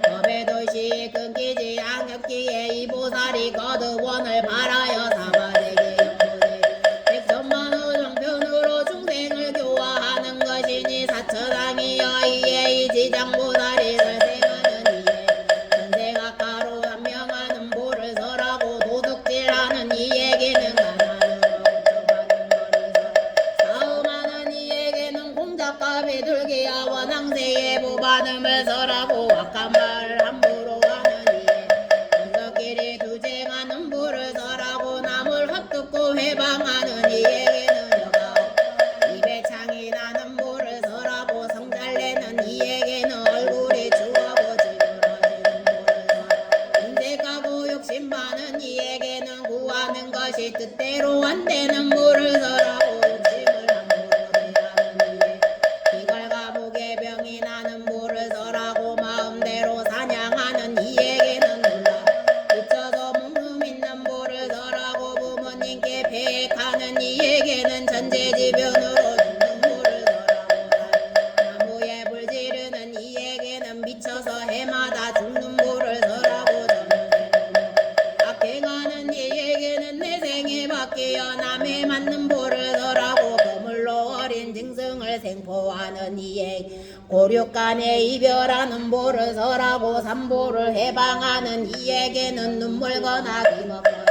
Speaker 1: 법의 도시 끊기지 않겠기에 이 보살이 거듭 원을 바라여 사바세계 연보세 백천만호 정편으로 중생을 교화하는 것이니 사천왕이여 이에 이 지장보살이 설생하는 이에 전생악가로 한명하는 보를 설하고 도둑질하는 이에게는 가난으로 훔쳐가는 거를 사음하는 이에게는 공작과 비둘기와 원앙새의 보반음을 설하고 악한 말을 함부로 하는 이에 분석끼리 투쟁하는 보를 설하고 남을 헛듣고 회방하는 이에게는 여가오 입에 창이 나는 보를 설하고 성잘내는 이에게는 얼굴이 추하고 찌그러지는 보를 설하고 인색하고 욕심 많은 이에게는 구하는 것이 뜻대로 안 되는 보를 설하고 욕심을 함부로 대하는 이에 비갈과 목에 병이 나는 보를 설하고 마음대로 사냥하는 이에게는 놀라 미쳐서 묵름 있는 보를 설하고 부모님께 배액하는 이에게는 천재지변으로 죽는 보를 설하고 나무에 불 지르는 이에게는 미쳐서 해마다 죽는 보를 설하고 악행하는 이에게는 내 생에 바뀌어 남에 맞는 보를 설하고 그물로 어린 증승을 생포하는 이에 고륙간에 이별하는 보를 설하고 삼보를 해방하는 이에게는 눈물거나 기먹거리다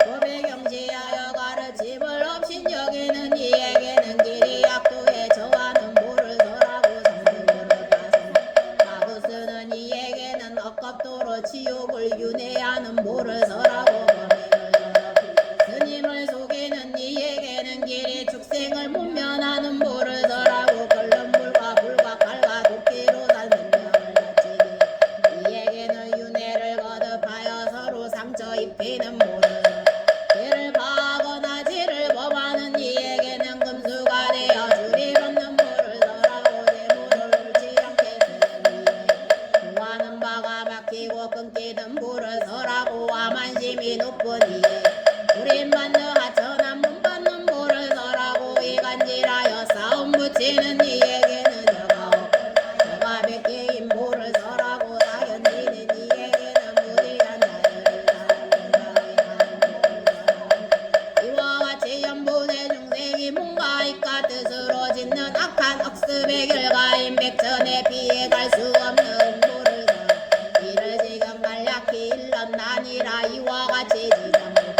Speaker 1: 법에 경시하여 가르침을 없인 여기는 이에게는 길이 약도에 저하는 보를 설하고 성불을 가슴 마구 쓰는 이에게는 억겁도로 지옥을 윤회하는 보를 설하고 범행을 설하고 스님을 속이는 이에게는 길이 축생을 문면하는 보를 설하고 끓는 불과 칼과 도끼로 산 생명을 바치기 이에게는 윤회를 거듭하여 서로 상처 입히는 보를 죄를 파하거나 죄를 범하는 이에게는 금수가 되어 줄이 받는 보를 설하고 대물을 옳지 않게 쓰는 이에 구하는 바가 막히고 끊기는 보를 설하고 아만심이 높은 이에 우린 받는 하천한 문 받는 보를 설하고 이간질하여 싸움 붙이는 이 없나니라 이와 같이 지정하고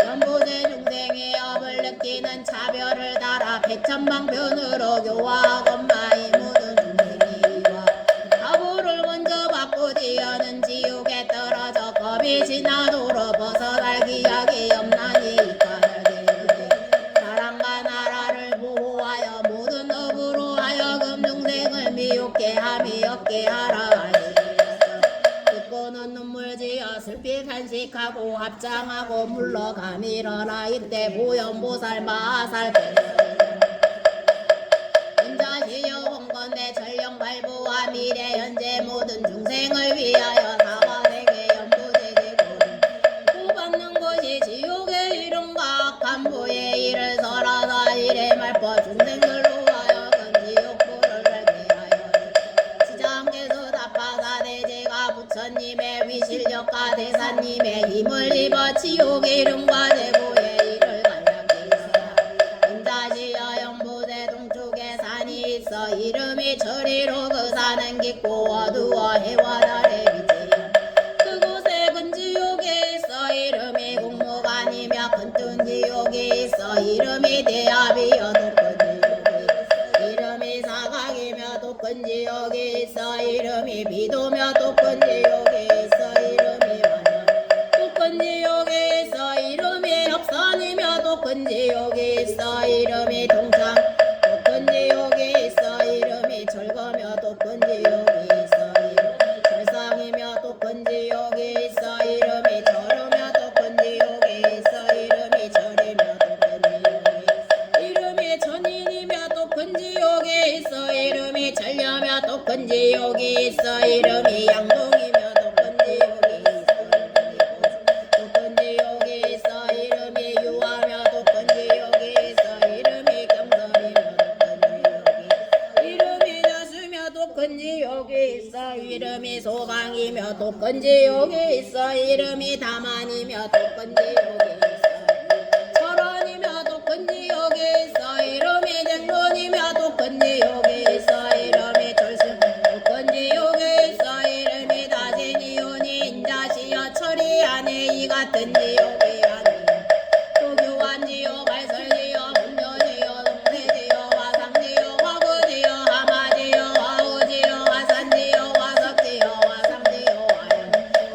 Speaker 1: 연보제 중생의 업을 느끼는 차별을 달아 백천방편으로 교화하건마이 모든 중생이와 가보를 먼저 받고 지어는 지옥에 떨어져 겁이 지나도록 벗어날 기약이 없나니 이까를 사랑과 나라를 보호하여 모든 업으로 하여금 중생을 미혹게 함이 없게 하라. 듣고는 눈물 지어 슬피 간식하고 합장하고 물러가미러라. 이때 보현보살 마살 인자시여 원건대 전령발부와 미래 현재 모든 중생을 위하여 사화세계 연보제되고 구받는 것이 지옥의 이름과 악한 부의 일을 설하다 일의 말법 중생들로 하여금 지옥불을 갈게 하여 시장께서 답하사 대제가 부처님의 위실력과 대사님의 힘을 입어 지옥의 이름과 제보의 일을 간략히 있어라. 인자시여 연보제 동쪽에 산이 있어 이름이 저리로 그 산은 깊고 어두워 해와 달의 빛이여 그곳에 큰 지옥이 있어 이름이 공무관이며 큰뜬 지옥이 있어 이름이 대합이여 높은 지옥이 이름이 사각이며 높은 지옥이 있어 이름이 비도며 높은 지옥이 있어 이름이 완전 높은 지옥이 있어 이름이 협산이며 높은 지옥이 있어 이름이 동상 높은 지옥이 있어 이름이 절거며 높은 지옥이 있어 이름이 절상이며 높은 지옥이 있어 이름이 절으며 높은 지옥이 있어 이름이 절이며 높은 지옥이 이름이 천인이며 높은 지옥이 있어 이름이 절려며 높은 지옥이 있어 이름이 양동이며 높은 지옥이 있어 높은 지옥이 있어 이름이 유하며 높은 지옥이 있어 이름이 경설이며 높은 지옥이 이름이 자수며 높은 지옥이 있어 이름이 소강이며 높은 지옥이 있어 이름이 다만이며 높은 지옥이 있어 철원이며 높은 지옥이 있어 이름이 쟁론이며 높은 지옥이 있어 이름이 철승 높은 지옥이 있어 이름이 다진이오니 인자시여 철이 안에 이 같은 지옥이 아니여 도교환 지옥 발설지요 문조지요 동태지요 화상지요 화구지요 하마지요 화우지요 화산지요 화석지요 화상지요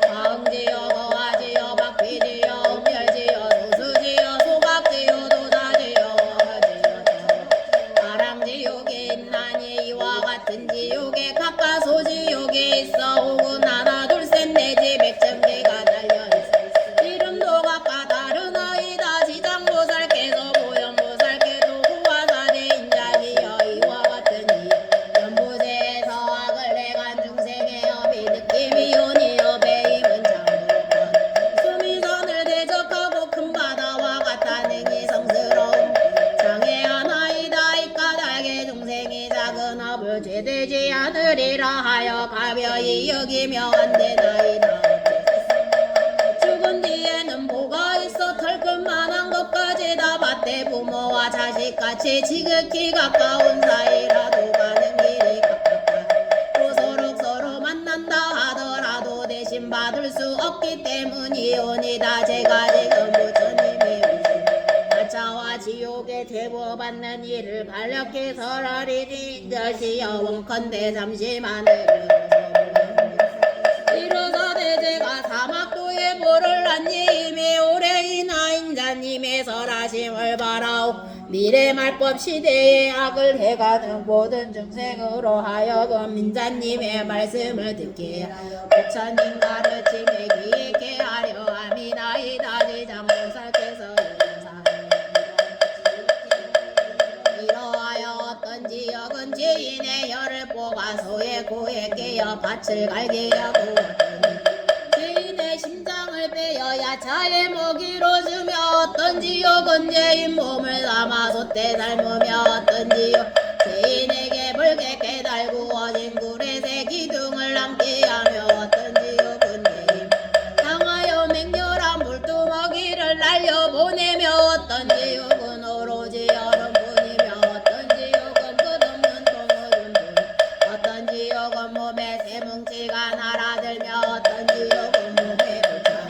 Speaker 1: 화영지요 거화지요 박피지요 음열지요 소수지요 소각지요 도다지요 허지요 아랑지옥에 있나니 이와 같은 지옥에 각각 소지옥에 있어 오군 하나 둘셋 넷이 백천개가 달려있어 이름도 각각 다른 아이다 지장보살께서 보현보살께도 구화사대 인자시여 이와 같은 이 연보제에서 악을 내간 중생의 업이 느낌이 오니 업의 힘은 참으로건 숨이 선을 대적하고 큰 바다와 같아 능히 성스러움 장애한 아이다 이 까닭에 중생이 작은 업을 죄되지 않으리라 하여 가벼이 여기며 안되나이다. 죽은 뒤에는 뭐가 있어 털끝만한 것까지 다 밭대 부모와 자식같이 지극히 가까운 사이라도 가는 길이 가깝다. 서로 만난다 하더라도 대신 받을 수 없기 때문이오니다. 제가 지금 부처님의 가차와 지옥에 제보받는 일을 간략히 설하리니 인자시여 원컨대 잠시만을 이르사대 제가 사막도에 보를 안니 이미 오래이나 인자님의 설하심을 바라오 미래 말법 시대의 악을 해가는 모든 중생으로 하여금 인자님의 말씀을 듣게 하여 부처님 가르침에 기익게 하려 함이나이다. 지장보살께서 이러하여 어떤 지역은 지인의 혀를 뽑아 소의 고에 깨어 밭을 갈게 하고 죄인의 심장을 빼어 야차의 먹이로 주며 어떤 지옥은 죄인 몸을 담아 솥대 삶으며 어떤 지옥 죄인에게 벌게 깨달고 어진 굴에새 기둥을 남게 하며 어떤 지옥은 죄인 당하여 맹렬한 물두먹이를 날려보내며 어떤 지옥은 오로지 얼음뿐이며 어떤 지옥은 끝없는 통을 준들 어떤 지옥은 몸에 새뭉치가 날아들며 어떤 지옥은 몸에 불타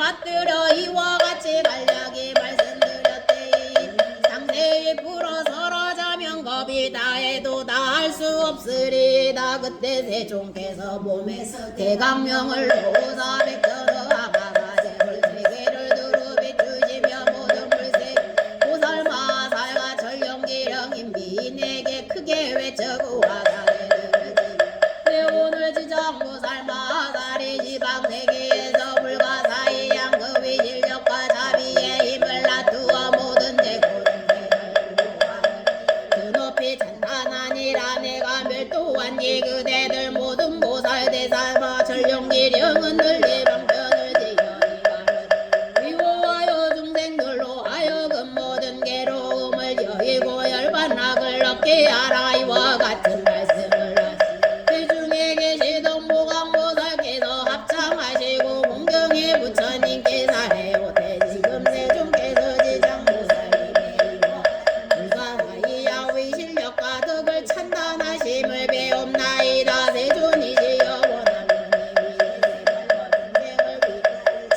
Speaker 1: 받들어 이와 같이 간략히 말씀드렸되 상세히 풀어 서로 자면 겁이 다해도 다 할 수 없으리다. 그때 세종께서 몸에서 대강명을 놓으사 백전어 아마가제를 세계를 두루 비추시며 모든 물색 보살마살과 전령기령인 미인에게 크게 외쳐구와 내 오늘 지정보살마살이 지방세계에서 불가사의 양급의 실력과 자비의 힘을 나두어 모든 제고를 그 높이 찬탄하니라. 내가 멸도한지 그대들 모든 보살대사마 전령기령은 늘 방편을 지어이가는 위호하여 중생들로 하여금 모든 괴로움을 여의고 열반락을 얻게 하라. 이와 같은 말씀을 대중에 계시던 보강보살께서 합창하시고 공경의 부처님께서 해오되 지금 세종께서 지장보살님의 불가사의 야의 실력과 덕을 찬탄하심을 배움나이다. 세존이시여 원하는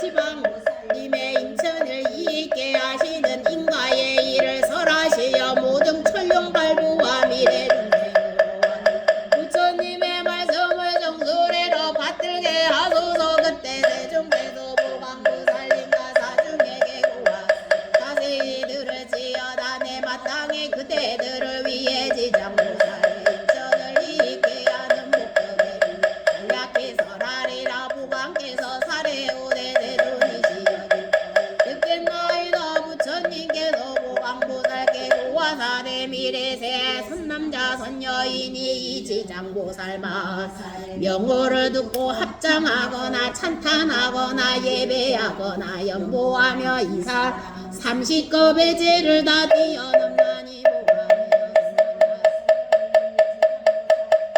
Speaker 1: 지방보살님의 인천을 이익게 하시는 인가의 일을 설하시어 모든 천룡발부와 미래 부처님의 말씀을 정수리로 받들게 하소서. 그때 세종께서 보강보살님과 사중에게 고하 자세히 들을지어다. 내 마땅히 그대들을 위해 지장보살의 인천을 이익게 하는 목적에 간략히 설하리라. 보강께서 사례오되 세존이시여 듣겠나이다. 부처님께서 보강보살께 고하 사대 미래세 선남자 선여인이 이 지장보살마 명호를 듣고 합장하거나 찬탄하거나 예배하거나 연보하며 이사 30급의 죄를 다 뛰어넘나니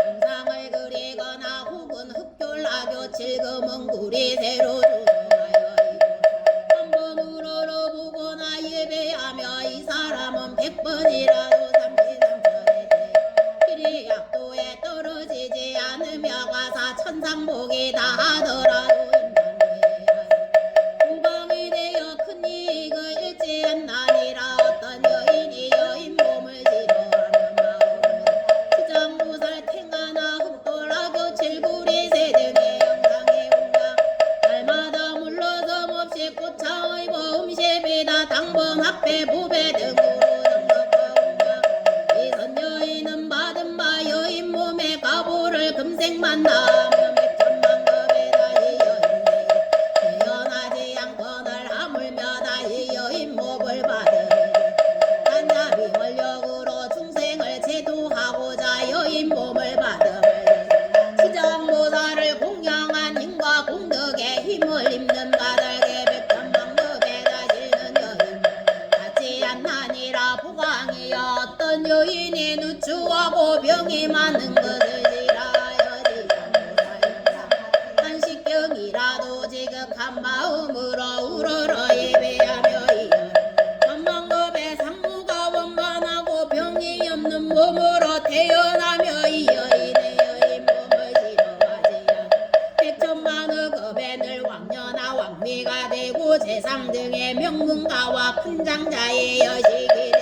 Speaker 1: 영상을 그리거나 혹은 흑졸라교 칠금은구리 새로 조성하여 한번 우러러보거나 예배하며 이 사람은 100번이라도 약도에 떨어지지 않으며 가사 천상복이다 하더라도 인방이 되어 큰 이익을 잃지 않나니라. 어떤 여인이 여인 몸을 싫어하며 마음을 지장보살 탱하나 흑돌하교 칠구리 세등의 영상의 공장 날마다 물러섬 없이 꽃창의 보음시비다 당범 합회 보배 등으로 금생 만나며 몇천만 급에 다시 여인에 태어나지 않거늘 하물며 다시 여인 몹을 받으니 단자비 원력으로 중생을 제도하고자 여인 몸을 받음을 지장보살을 공양한 힘과 공덕의 힘을 입는 바닥에 백천만 급에 다시는 여인 같지 않나니라. 보강이여 어떤 여인이 누추하고 병이 많은 것을 이라도 지극한 마음으로 우러러 예배하며 이어 천만급의 상무가 원만하고 병이 없는 몸으로 태어나며 이 여인의 여인 몸을 싫어하지야 백천만의 급에 늘 왕녀나 왕비가 되고 재상 등의 명문가와 큰 장자의 여식이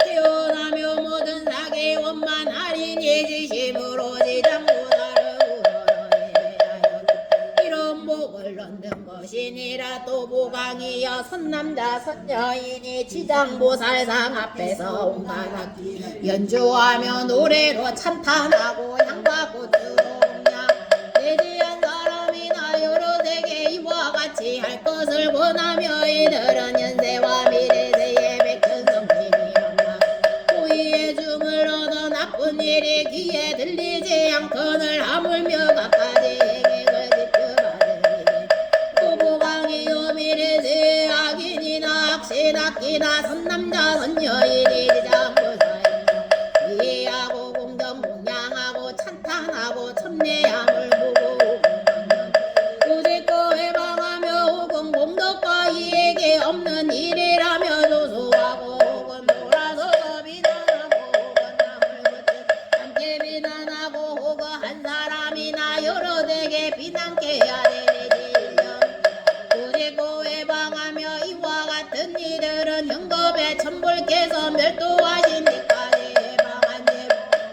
Speaker 1: 되어나며 태어나며 모든 사계 원만하리니 지심으로 지장보살을 복을 얻는 것이니라. 또 보강이여 선남자 선여인이 지장보살상 앞에서 온갖 연주하며 노래로 찬탄하고 향과 꽃으로 공양 대지한 사람이나 여러 세계 이와 같이 할 것을 원하며 이들은 연세와 미래세의 백천성심이었나 고의의 줌을 얻어 나쁜 일이 귀에 들리지 않거늘 하물며 갖가지 악신악기나 선남자 선여인이 지장보살이며 이해하고 공정 공양하고 찬탄하고 첨례함을 보고 고집거 해방하며 혹은 공덕과 이에게 없는 일이라며 조소하고 혹은 돌아서서 비난하고 혹은 남을 붙여 함께 비난하고 혹은 한 사람이나 여러 대게 비난케 해야 되니 지옥에서 멸도하신디까지 해방한 죄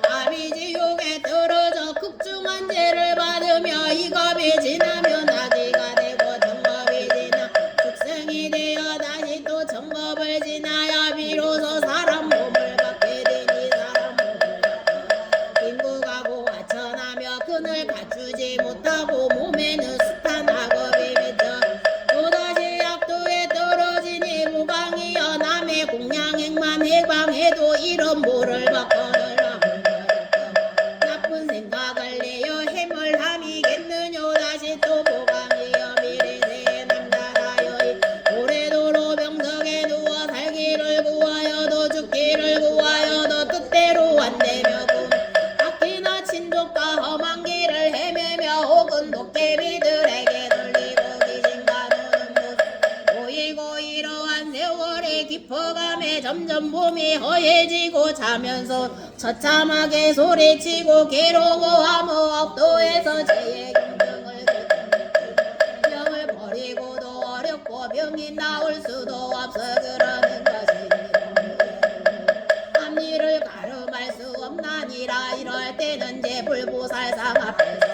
Speaker 1: 아비지옥에 떨어져 극중한 죄를 받으며 이겁이 지나면 나귀가 되고 정겁이 지나 축생이 되어 다시 또 정겁을 지나야 비로소 사람 몸을 받게 되니 사람 몸을 받아 빈국하고 하천하며 그늘 갖추지 못하고 몸에는 숱한 악업이 맺혀 또다시 약도에 떨어지니 무강이여 남의 공양행만 해방해도 이런 모를 받거늘 나쁜 생각을 내어 해물 함이겠느뇨 다시 또 보강이여 미래세에 남자라여 오래도록 병석에 누워 살기를 구하여도 죽기를 구하여도 뜻대로 안되며 악기나 친족과 험한 길을 헤매며 혹은 도깨비들에게 돌리고 귀신과 노는 모습 보이고 이러한 세월이 깊어감에 점점 몸이 허해지고 자면서 처참하게 소리치고 괴로워하며 억도에서 죄의 경정을 병을 버리고도 어렵고 병이 나올 수도 없어 그러는 것이니 앞니를 가름할 수 없나니라 이럴 때는 제불보살상 앞에서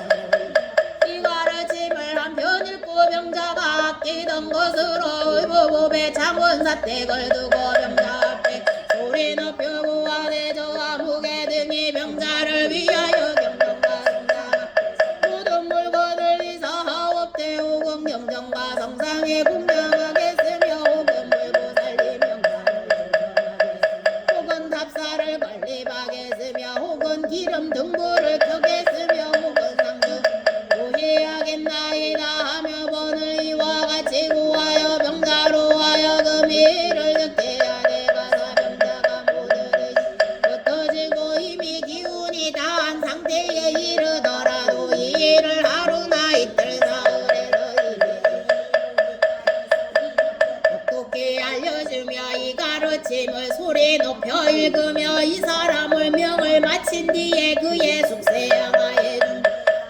Speaker 1: 이 가르침을 한편 읽고 병자가 아끼던 것으로 의무법에 창원사택을 두고 병자 앞에 소리 높여 구하되 저와 무게 등이 병자를 위하여 경정과 성상 모든 물건을 이사하옵되 혹은 경정과 성상에 공명하겠으며 혹은 물보살리 명상을 조정하겠으며 혹은 답사를 건립하겠으며 혹은 기름 등불을 켜겠으며 혹은 상주 모시하겠나이다 하며 번을 이와 같이 구하여 병자로 하여금 이를 듣게 하되 가서 병자가 모두 흩어지고 이미 기운이 다한 상태에 이르더라도 이 일을 하루나 이틀 사흘에서 이미 똑똑히 알려주며 이 가르침을 소리 높여 읽으며 이 사람을 명을 마친 뒤에 그의 숙세 양하에 준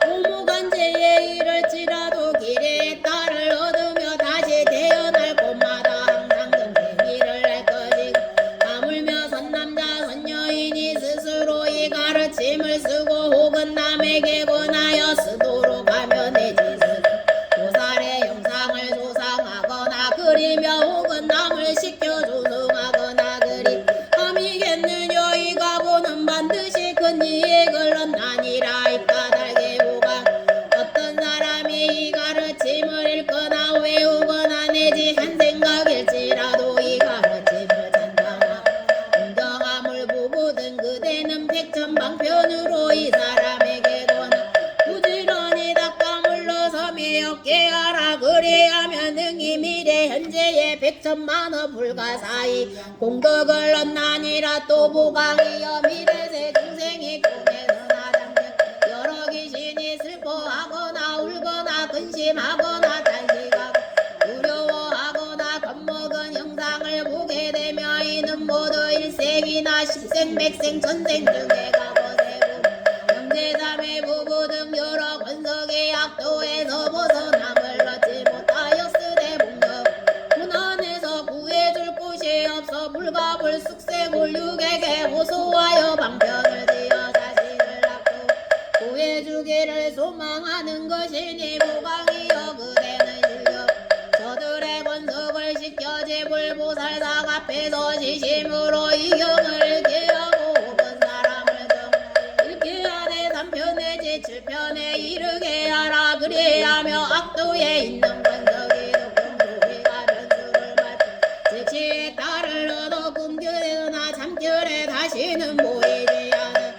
Speaker 1: 오무간 죄에 이를지라도 길에 딸을 얻으며 다시 태어날 곳마다 항상 정생이를 할 것이고 하물며 선남자 선여인이 스스로 이 가르침을 쓰고 혹은 남에게 권하여 쓰도록 하며 내 짓은 보살의 형상을 조상하거나 그리며 혹은 남을 시켜 조성하거나 그리 함이겠느뇨 이 가보는 반드시 큰 이익을 얻나니라 이 까닭에 보강 어떤 사람이 이 가르침을 읽거나 외우거나 내지 한 생각일지라도 이 가르침을 찬탄하고 공정함을 보거든 그대는 백천방편으로 이 사람에게 권하 부지런히 닦아 물러서 매엽게 하라 그리하면 능히 미래 현재의 백천만억 불가사의 공덕을 얻나니라 또 보강이여 미래세 중생이 꿈에서 나장정 여러 귀신이 슬퍼하거나 울거나 근심하거나 단식하고 두려워하거나 겁먹은 형상을 보게 되며 이는 모두 일생이나 십생 백생 천생 중에 가거세고 형제자매 부부 등 여러 권석의 악도에서 벗어남을 얻지 못하였으되 목록 군안에서 구해줄 곳이 없어 불가불 숙세골육에게 호소하여 방편을 지어 자신을 낳고 구해주기를 소망하는 것이니 보강이여 그대는 실력 저들의 권석을 시켜 제불보살상 앞에서 시심으로 이 경을 읽게 하고 혹은 사람을 정 읽게 하되 3편 내지 7편에 이르게 하라 그리하며 악도에 있는 권석이 독경도회가 변수를 맞 즉시에 딸을 얻어 꿈결에나 잠결에 다시는 보이지 않은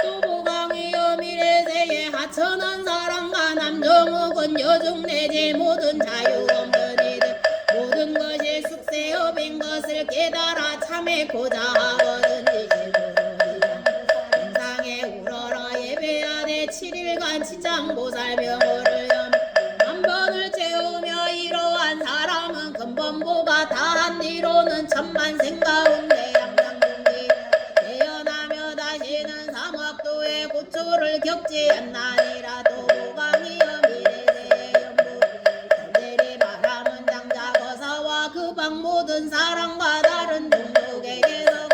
Speaker 1: 또 보강이여 미래세에 하천한 사람과 남정 혹은 여중 내지 모든 자유 없는 이들 모든 것이 숙세업인 것을 깨달아 참회고자 하거든 영상에 우러러 예배하되 7일간 지장보살 명호를 한 번을 채우며 이러한 사람은 근본보가 다한 뒤로는 천만생 가운데 양상중기 태어나며 다시는 삼학도의 고초를 겪지 않나니라 또 보강이여 미래세의 연부 절대리 바람은 장자 거사와 그 방 모든 사람과 다른 종족에게서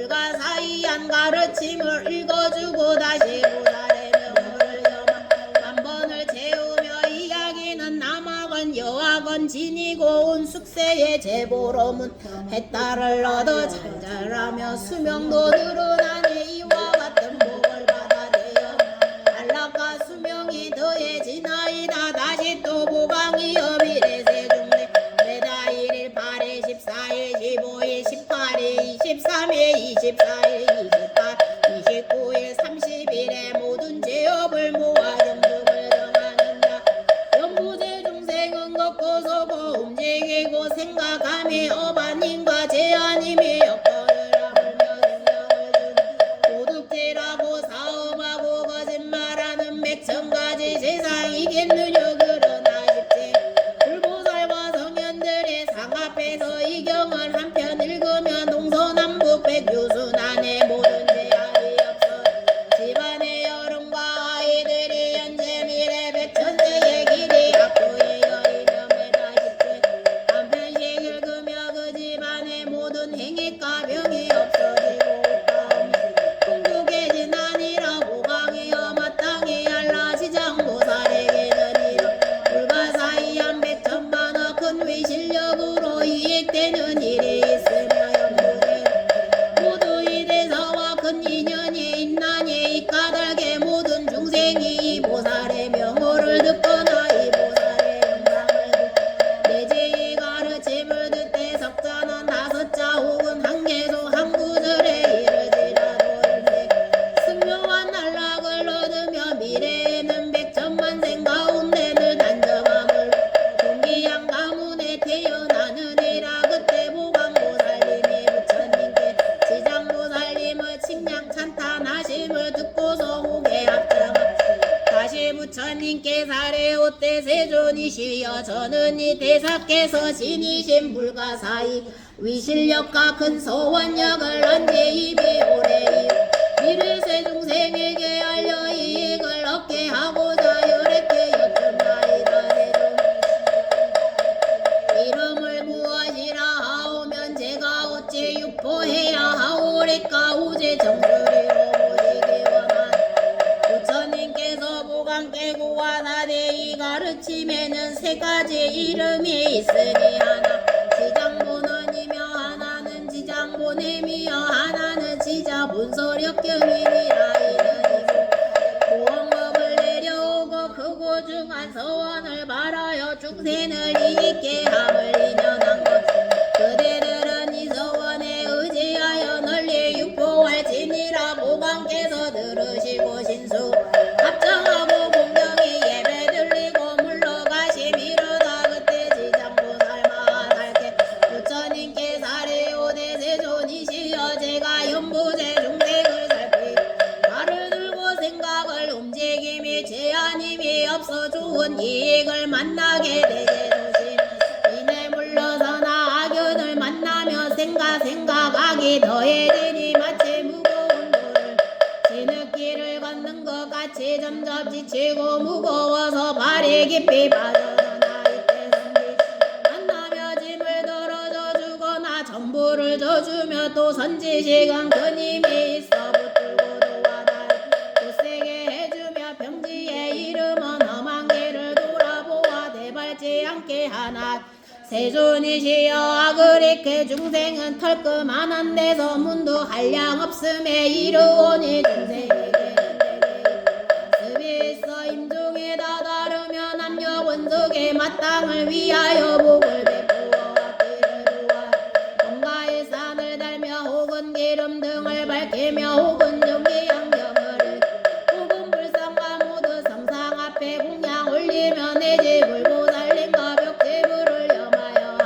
Speaker 1: 불가사의한 가르침을 읽어주고 다시 보살의 명호를 염하 한 번을 채우며 이야기는 남아건 여하건 지니고 온 숙세의 제보로문 해탈을 얻어 잘자라며 수명도 늘어나니 이와 같은 복을 받아내어 안락과 수명이 더해지나이다. 다시 또 보강이여 미래 세중대 매달 1일 8일 14일 15일 18일 23일 24일 28 29일 30일에 모든 죄업을 모아 영득을 정하는다. 연부제 중생은 걷고 서고 움직이고 생각하며 어반님과 제한님이 여건을 아물며 생명을 주니 도둑질하고 사업하고 거짓말하는 백천가지 세상이겠느냐. 그러나 싶지 불보살과 성현들의 상 앞에서 이 경을 한편 읽으면 동서남북 백유순안에 모든 제약이 없어 집안의 여름과 아이들이 현재 미래 백천세의 길이 앞도의 여이며 매다 싶지 한편씩 읽으며 그 집안의 모든 행위가 병이 없어지고 풍족해진 아니라 보강이여 마땅히 알라 지장보살에게는 이런 불가사의한 백천만억 큰 위실력으로 이익되는 일이 있으며 연구에 모두 이 대사와 큰 인연이 있나니 이 까닭에 모든 중생이 이 보살의 명호를 듣거나 이 보살의 영광을 내지 이 가르침을 듣되 석자는 5자 혹은 한 개소 한 구절에 이르지라도 인생 승묘한 안락을 얻으며 미래에는 백천만생 가운데 늘 단정함을 동기양 가문에 태어나느니라. 그때 보강보살님이 부처님께 지장보살님의 칭량 찬탄하심을 듣고서 후계 합장하 다시 부처님께 사례오 때 세존이시여 저는 이 대사께서 신이신 불가사의 위실력과 큰 소원력을 언제 이미 오래 미래 세중생에게 알려 이익을 얻게 하고자 열했게 여쭙나이다. 세존 이름을 무엇이라 하오면 제가 어찌 유포해야 하오리까. 우제 정수리로 모시기 원한 부처님께서 보강께 고하사대 이 가르침에는 3가지 이름이 있으니 하나 지장본원이며 하나는 지장본행이며 하나는 지자본소력경이니라. 이는 보험법을 내려오고 크고 중한 서원을 바라여 중생을 이익게 함을 인연한 것 그대들은 이 서원에 의지하여 널리 유포할지니라. 보강께서 들으시고 신수 합정하고 공경이 예배 드리고 물러가시미로다. 그때 지장보살 마하살께 부처님께 사례오대 세존이시여 제가 연부제 중생을 살피 발을 들고 생각을 움직임이 제한임이 없어 좋은 이익을 만나게 되게 조심 이내 물러서나 악연을 만나며 생각하기 더해지니 마치 무거운 돌을 지느끼를 걷는 것 같이 점점 지치고 무거워서 발이 깊이 빠져나 이때 선비 만나며 짐을 덜어줘 주거나 전부를 져주며 또 선지시간 큰 힘이 있어 붙들고 도와달 굳세게 해주며 병지의 이름은 험한 길을 돌아보아 대발지 않게 하나 세존이시여 악을익해 중생은 털끄만한 데서 문도 한량 없음에 이르오니 중생에게는 습이 있어 임종에 다다르며 남녀 원석의 마땅을 위하여 복을 베푸어 길을 도와 뭔가의 산을 달며 혹은 기름 등을 밝히며 혹은 정기양경을 혹은 불상과 모두 성상 앞에 공양 올리며 내지 불보살님과 벽제불을 염하여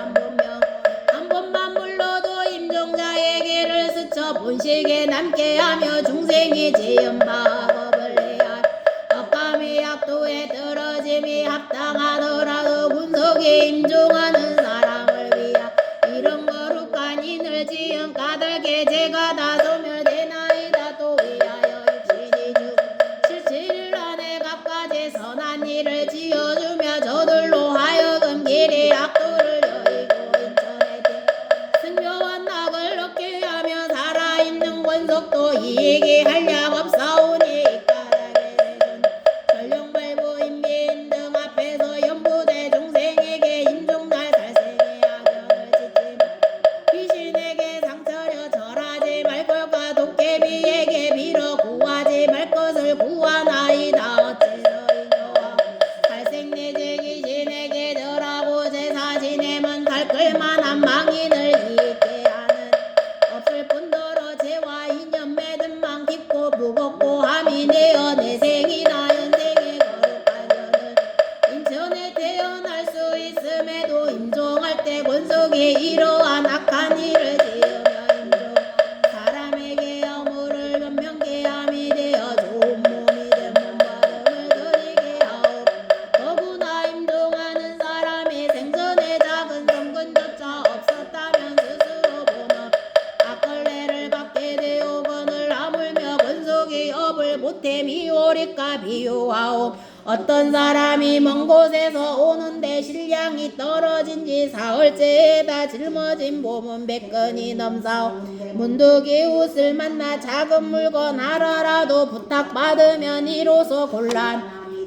Speaker 1: 한 번만 불러도 임종자에게를 스쳐 본식에 남게 하며 중생이 지은바 법을 내야 억감이 악도에 떨어짐이 합당하더라도 분석에 임종하는 사람을 위하 이런 거룩한 인을 지은 까닭에 제가 다 소멸되나이다. 또 위하여 육신이 주 77일 안에 각가지 선한 일을 지어주며 저들로 하여금 길이 악도를 여의고 인천에 승묘한 낙을 얻게 하며 살아있는 권속도 이익이 한량 없사오니 전룡발부 인민 등 앞에서 연부대 중생에게 임종날 살생의 악연을 짓지 귀신에게 상처려 절하지 말 것과 도깨비에게 빌어 구하지 말 것을 구하나이다. 어째서 이녀와 살생내제 귀신에게 절하고 제사 지내면 닦을만한 망인을 이익게 하는 없을 뿐더러 죄와 인연 맺은 망 깊고 무겁고 함이 내어 내생이나 연생의 거룩한 연을 인천에 태어날 수 있음에도 임종할 때 권속이 이러한 악한 일을 지으며 임종 사람에게 어물을 변명케 함이 되어 좋은 몸이 된 몸바름을 드리게 하오. 더구나 임종하는 사람이 생전에 작은 성근조차 없었다면 스스로 본업 악걸레를 받게 되어 건을 하물며 권속이 업을 못해 미오리까 비유하오. 어떤 사람이 먼 곳에서 오는데 실량이 떨어진 지 사흘째에다 짊어진 몸은 100건이 넘사오. 문득이 옷을 만나 작은 물건 하나라도 부탁받으면 이로써 곤란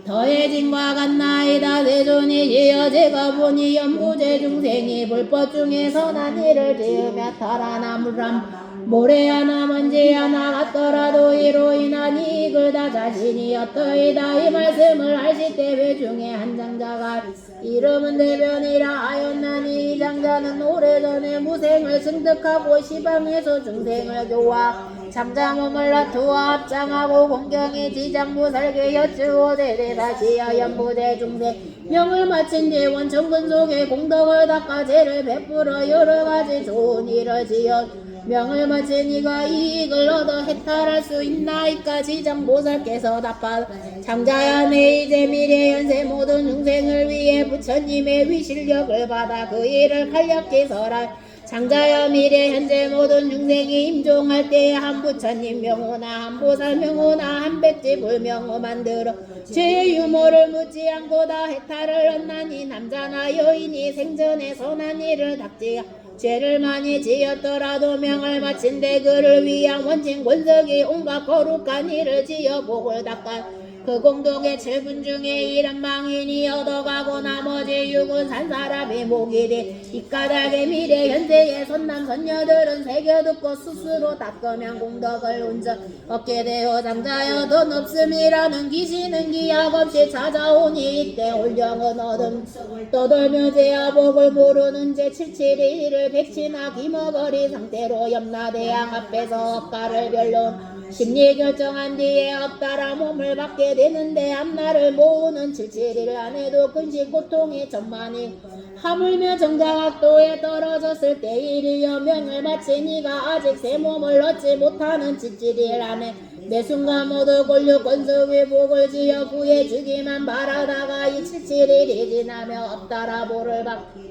Speaker 1: 더해진과 같나이다. 대존이 지어 제가 보니 연부제 중생이 불법 중에 선한 일을 지으며 탈하나 물람 모래 하나 먼지 하나 같더라도 이로 인한 이익을 다 자신이 어떠이다. 이 말씀을 하실 때 회중에 한 장자가 이름은 대변이라 하였나니 이 장자는 오래전에 무생을 승득하고 시방에서 중생을 교화 장자 몸을 나투어 합장하고 공경이 지장부 살게 여쭈어 대대다시어 연부대 중생 명을 마친 뒤 원천근 속에 공덕을 닦아 죄를 베풀어 여러가지 좋은 일을 지어 명을 마친 이가 이익을 얻어 해탈할 수 있나이까. 지장보살께서 답하 장자야 내 이제 미래 현세 모든 중생을 위해 부처님의 위실력을 받아 그 일을 간략히 설하. 장자야 미래 현재 모든 중생이 임종할 때에 한 부처님 명호나 한 보살 명호나 한 백지 불명호 만들어 죄의 유모를 묻지 않고 다 해탈을 얻나니 남자나 여인이 생전에 선한 일을 닦지 죄를 많이 지었더라도 명을 마친데 그를 위한 원진 권석이 온갖 거룩한 일을 지어 복을 닦아 그 공덕의 7분 중에 일은 망인이 얻어가고 나머지 6은 산 사람이 목이 돼. 이 까닭에 미래 현재의 선남 선녀들은 새겨듣고 스스로 닦으면 공덕을 온전 얻게 되어 장자여 돈 없음이라는 귀신은 기약 없이 찾아오니 이때 올령은 얻음 떠돌며 죄와 복을 모르는 제 771을 백치나 기머거리 상태로 염라대왕 앞에서 업가를 변론 심리 결정한 뒤에 업다라 몸을 받게 되는데 앞날을 모으는 771 안에도 근심 고통이 천만이 하물며 정자각도에 떨어졌을 때 일이여 명을 마친 이가 아직 새 몸을 얻지 못하는 771 안에 내 순간 모두 권력 권속의 복을 지어 구해주기만 바라다가 이 771이 지나며 업다라 보를 받게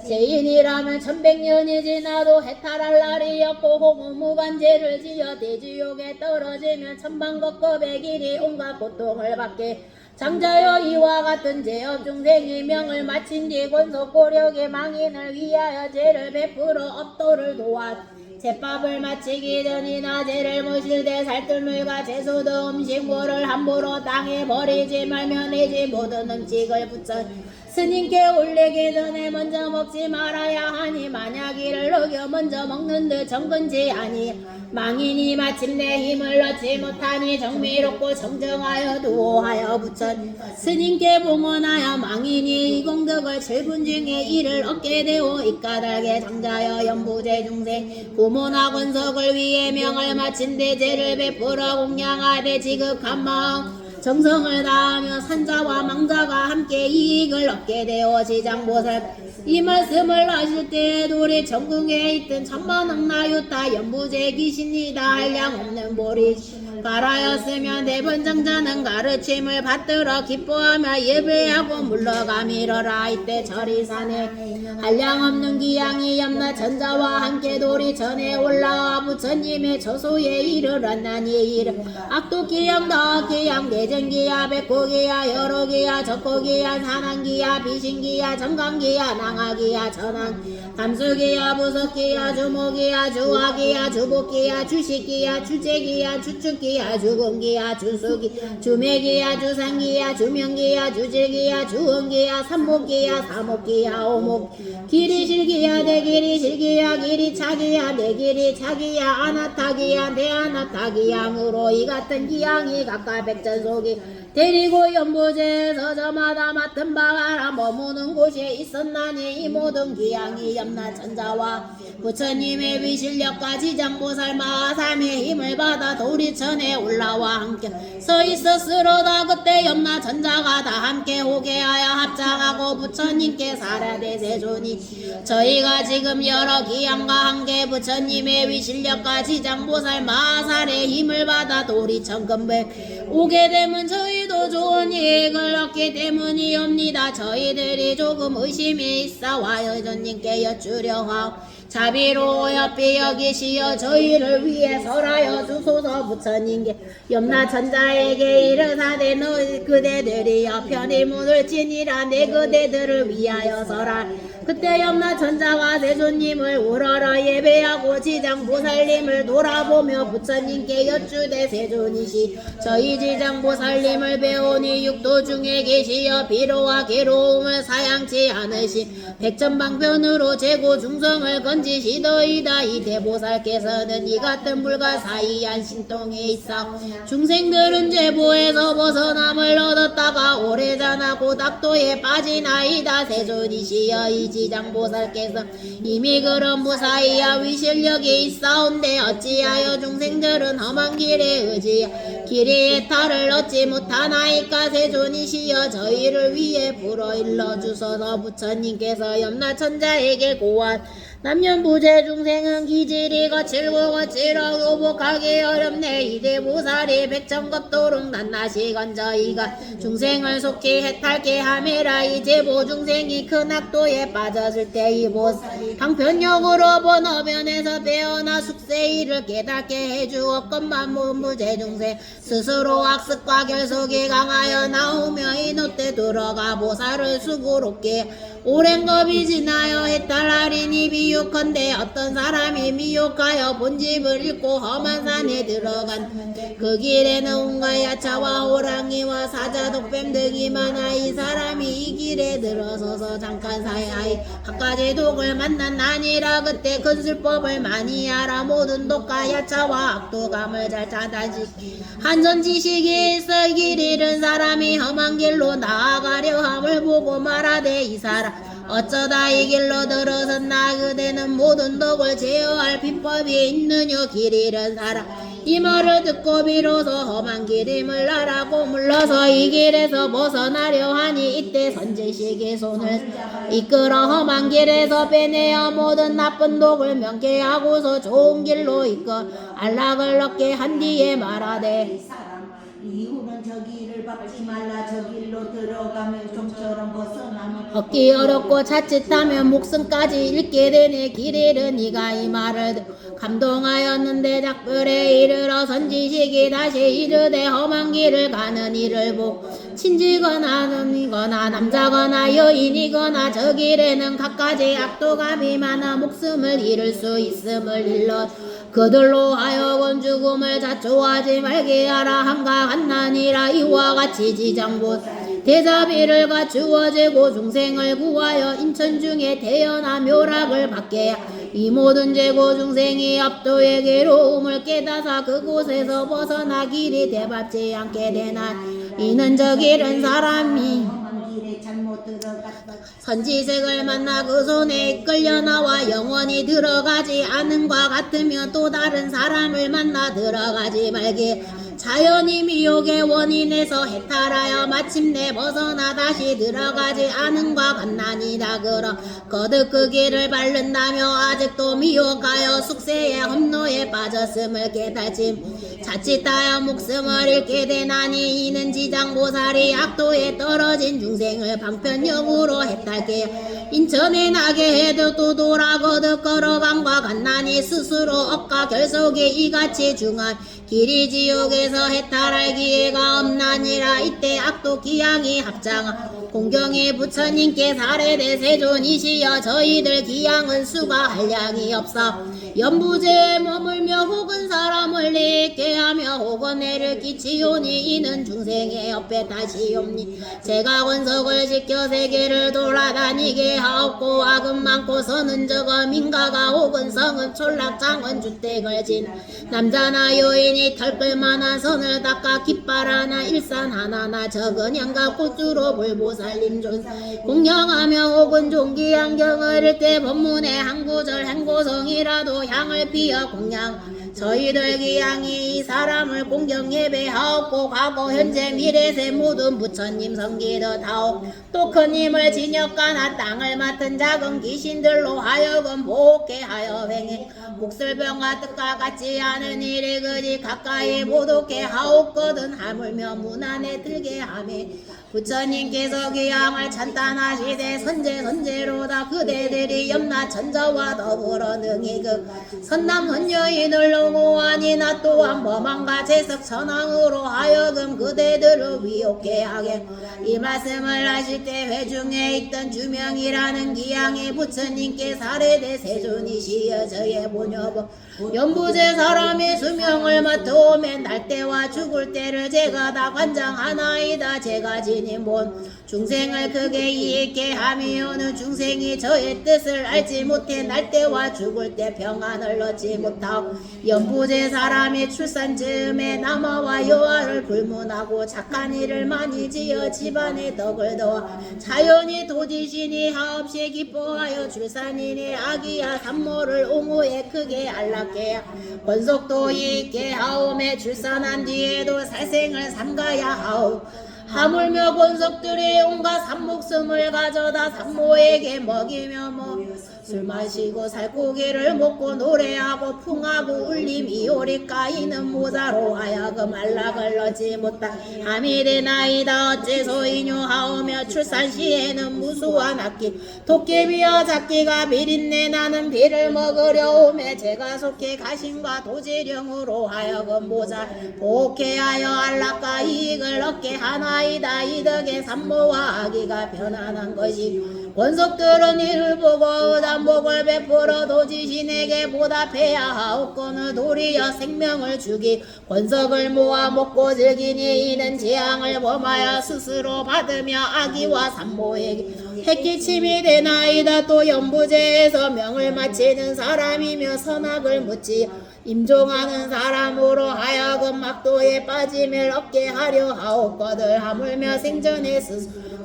Speaker 1: 죄인이라면 1100년이 지나도 해탈할 날이 없고 호무무반죄를 지어 대지옥에 떨어지면 천방겁거 100일이 온갖 고통을 받게 장자여 이와 같은 죄업 중생이 명을 마친 뒤 권속고력의 망인을 위하여 죄를 베풀어 업도를 도와 제밥을 마치기 전이나 죄를 모실 때 살뜰물과 채소도 음식물을 함부로 땅에 버리지 말며 내지 모든 음식을 붙여 스님께 올리기 전에 먼저 먹지 말아야 하니 만약 이를 어겨 먼저 먹는 듯 정근지 아니 망인이 마침내 힘을 얻지 못하니 정미롭고 정정하여 두호하여 부처 스님께 봉헌하여 망인이 이 공덕을 7분 중에 이를 얻게 되오. 이 까닭에 장자여 연부제 중생 부모나 권속을 위해 명을 마친 데 죄를 베풀어 공양하되 지극한 마음 정성을 다하며 산자와 망자가 함께 이익을 얻게 되어 지장보살 이 말씀을 하실 때에 우리 전궁에 있던 천만왕나유타 연부제 귀신이다 한량 없는 보리 가라였으면 대번장자는 가르침을 받들어 기뻐하며 예배하고 물러가미러라. 이때 절이산에 한량 없는 기양이 염라 전자와 함께 돌이 전에 올라와 부처님의 저소에 이르렀나니 이르 악도 기양 다 기양 내전 일생기야 백호기야 여로기야 적호기야 산왕기야 비신기야 정강기야 낭하기야 천왕 감수기야 부석기야 주목기야 주화기야 주복기야 주식기야 주재기야 주축기야 주공기야 주수기 주매기야 주상기야 주명기야 주질기야 주원기야 삼목기야 사목기야 오목 길이실기야 내길이실기야 길이차기야 내길이차기야 아나타기야 내아나타기양으로 이 같은 기양이 각각 백전속이 데리고 연보제에서 저마다 맡은 바가 머무는 곳에 있었나니 이 모든 기양이 염라천자와 부처님의 위실력과 지장보살 마삼의 힘을 받아 도리천에 올라와 함께 서 있었으로다. 그때 염라천자가 다 함께 호계하여 합장하고 부처님께 사라대 세존이 저희가 지금 여러 기양과 함께 부처님의 위실력과 지장보살 마살의 힘을 받아 도리천 근배 오게 되면 저희도 좋은 이익을 얻기 때문이옵니다. 저희들이 조금 의심이 있어 여전님께 여쭈려 하오. 자비로 옆이 여기시어 저희를 위해 설하여 주소서. 부처님께 염라천자에게 이르사대 너희 그대들이여 편히 문을 지니라 내 그대들을 위하여 설하. 그때 염라천자가 세존님을 우러러 예배하고 지장보살님을 돌아보며 부처님께 여쭈되 세존이시 저희 지장보살님을 배우니 육도 중에 계시어 비로와 괴로움을 사양치 않으시 백천방편으로 재고 중성을 건지시더이다. 이 대보살께서는 이 같은 불가사의한 신통에 있어 중생들은 죄보에서 벗어남을 얻었다가 오래전하 고닥도에 빠지나이다. 세존이시여 이 지장보살께서 이미 그런 무사히야 위실력이 있사온데 어찌하여 중생들은 험한 길에 의지하여 길이의 탈을 얻지 못하나이까. 세존이시여 저희를 위해 불어일러 주소서. 부처님께서 염라천자에게 고한 남년부재 중생은 기질이 거칠고 거칠어 보복하기 어렵네. 이대보살이 백천겁도록 낱낱이 건져 이가 중생을 속히 해탈케 함이라. 이제보 중생이 큰 악도에 빠졌을 때 이보살이 방편력으로 번어변에서 배어나 숙세일을 깨닫게 해주었건만 문부재 중생 스스로 악습과 결속이 강하여 나오며 이노때 들어가 보살을 수고롭게 오랜 겁이 지나여 해탈하리니 미혹한데 어떤 사람이 미혹하여 본집을 잃고 험한 산에 들어간 그 길에는 온갖 야차와 호랑이와 사자 독뱀 등이 많아. 이 사람이 이 길에 들어서서 잠깐 사이하이 갖가지 독을 만났나니라. 그때 큰 술법을 많이 알아 모든 독과 야차와 악도감을 잘 차단시키 한전지식이 있어 길 잃은 사람이 험한 길로 나아가려 함을 보고 말하되 이 사람 어쩌다 이 길로 들어섰나. 그대는 모든 독을 제어할 비법이 있느냐. 길 잃은 사람 이 말을 듣고 비로소 험한 길임을 알아고 물러서 이 길에서 벗어나려 하니 이때 선지식이 손을 이끌어 험한 길에서 빼내어 모든 나쁜 독을 명쾌하고서 좋은 길로 이끌어 안락을 얻게 한 뒤에 말하되
Speaker 2: 이후는 저 길을 밟지 말라. 저 길로 들어가면 좀처럼 벗어나면
Speaker 1: 얻기 어렵고 자칫하면 목숨까지 잃게 되네. 길 잃은 이가 이 말을 듣고 감동하였는데 작별에 이르러 선지식이 다시 이르되 험한 길을 가는 이를 보고 친지거나 남이거나 남자거나 여인이거나 저 길에는 갖가지 악도감이 많아 목숨을 잃을 수 있음을 일러 그들로 하여금 죽음을 자초하지 말게 하라. 한가 한난이라. 이와 같이 지장보살 대자비를 갖추어지고 중생을 구하여 인천 중에 태어나 묘락을 받게 이 모든 재고 중생이 압도의 괴로움을 깨닫아 그곳에서 벗어나 길이 대밟지 않게 되나. 이는 저 길은 사람이
Speaker 2: 잘못 들어갔다.
Speaker 1: 선지색을 만나 그 손에 이끌려 나와 영원히 들어가지 않음과 같으며 또 다른 사람을 만나 들어가지 말게 자연이 미혹의 원인에서 해탈하여 마침내 벗어나 다시 들어가지 않음과 같나니다. 그러 거듭 그 길을 밟는다며 아직도 미혹하여 숙세의 험로에 빠졌음을 깨달지 자칫하여 목숨을 잃게 되나니 이는 지장보살이 악도에 떨어진 중생을 방편력으로 해탈게 인천에 나게 해도 또 돌아거듭 걸어감과 간난이 스스로 억가 결속에 이같이 중한 길이 지옥에서 해탈할 기회가 없나니라. 이때 악도 기양이 합장하 공경의 부처님께 사례대 세존이시여 저희들 기양은 수가 한량이 없사 연부제에 머물며 혹은 사람을 내게 하며 혹은 애를 끼치오니 이는 중생의 옆에 다시 옵니. 제가 권석을 지켜 세계를 돌아다니게 하옵고 악은 많고서는 저거 민가가 혹은 성은 촌락장은 주택을 진 남자나 여인이 털끌만한 선을 닦아 깃발 하나 일산 하나나 적은 양가 꽃주로 불보살림 존 공경하며 혹은 종기한 경을 일때 법문의 한 구절 행고성이라도 향을 피어 공양 저희들 기양이 이 사람을 공경 예배하옵고 과거 현재 미래세 모든 부처님 성기듯 하옵. 또 큰 힘을 진역가나 땅을 맡은 작은 귀신들로 하여금 복게 하여 행해 목술병과 뜻과 같지 않은 일에 그지 가까이 못 오게 하옵거든 하물며 문 안에 들게 하매 부처님께서 기양을 찬탄하시되 선제로다 그대들이 염라 천자와 더불어 능히 그 선남 선여인을 농호하니 나 또한 범한과 재석 선왕으로 하여금 그대들을 위옥해 하게. 이 말씀을 하실 때 회중에 있던 주명이라는 기양이 부처님께 사례대 세존이시여 저의 보녀보 연부제 사람이 수명을 맡아오면 날 때와 죽을 때를 제가 다 관장하나이다. 제가 지닌 본 중생을 크게 이익게 하며 어느 중생이 저의 뜻을 알지 못해 날 때와 죽을 때 평안을 얻지 못하고 연부제 사람이 출산 즈음에 남아와 여아를 불문하고 착한 일을 많이 지어 집안의 덕을 더하 자연히 도지신이 하옵시 기뻐하여 출산이니 아기야 산모를 옹호에 크게 안락해 권속도 있게 하오매 출산한 뒤에도 살생을 삼가야 하오. 하물며 권석들이 온갖 산목숨을 가져다 산모에게 먹이며 술 마시고 살코기를 먹고 노래하고 풍하고 울림 이오리까 이는 모자로 하여금 안락을 얻지 못한 함이 되나이다. 어째서이뇨 하오며 출산 시에는 무수한 악기 도깨비와 작기가 비린내 나는 비를 먹으려 오매 제가 속해 가신과 도지령으로 하여금 모자 복해하여 안락과 이익을 얻게 하나이다. 이 덕에 산모와 아기가 편안한 것이 권석들은 이를 보고 의단복을 베풀어 도지신에게 보답해야 하옵거늘 도리어 생명을 주기 권석을 모아 먹고 즐기니 이는 재앙을 범하여 스스로 받으며 아기와 산모에게 해끼침이 되나이다. 또 연부제에서 명을 마치는 사람이며 선악을 묻지 임종하는 사람으로 하여금 막도에 빠짐을 얻게 하려 하옵거늘 하물며 생전에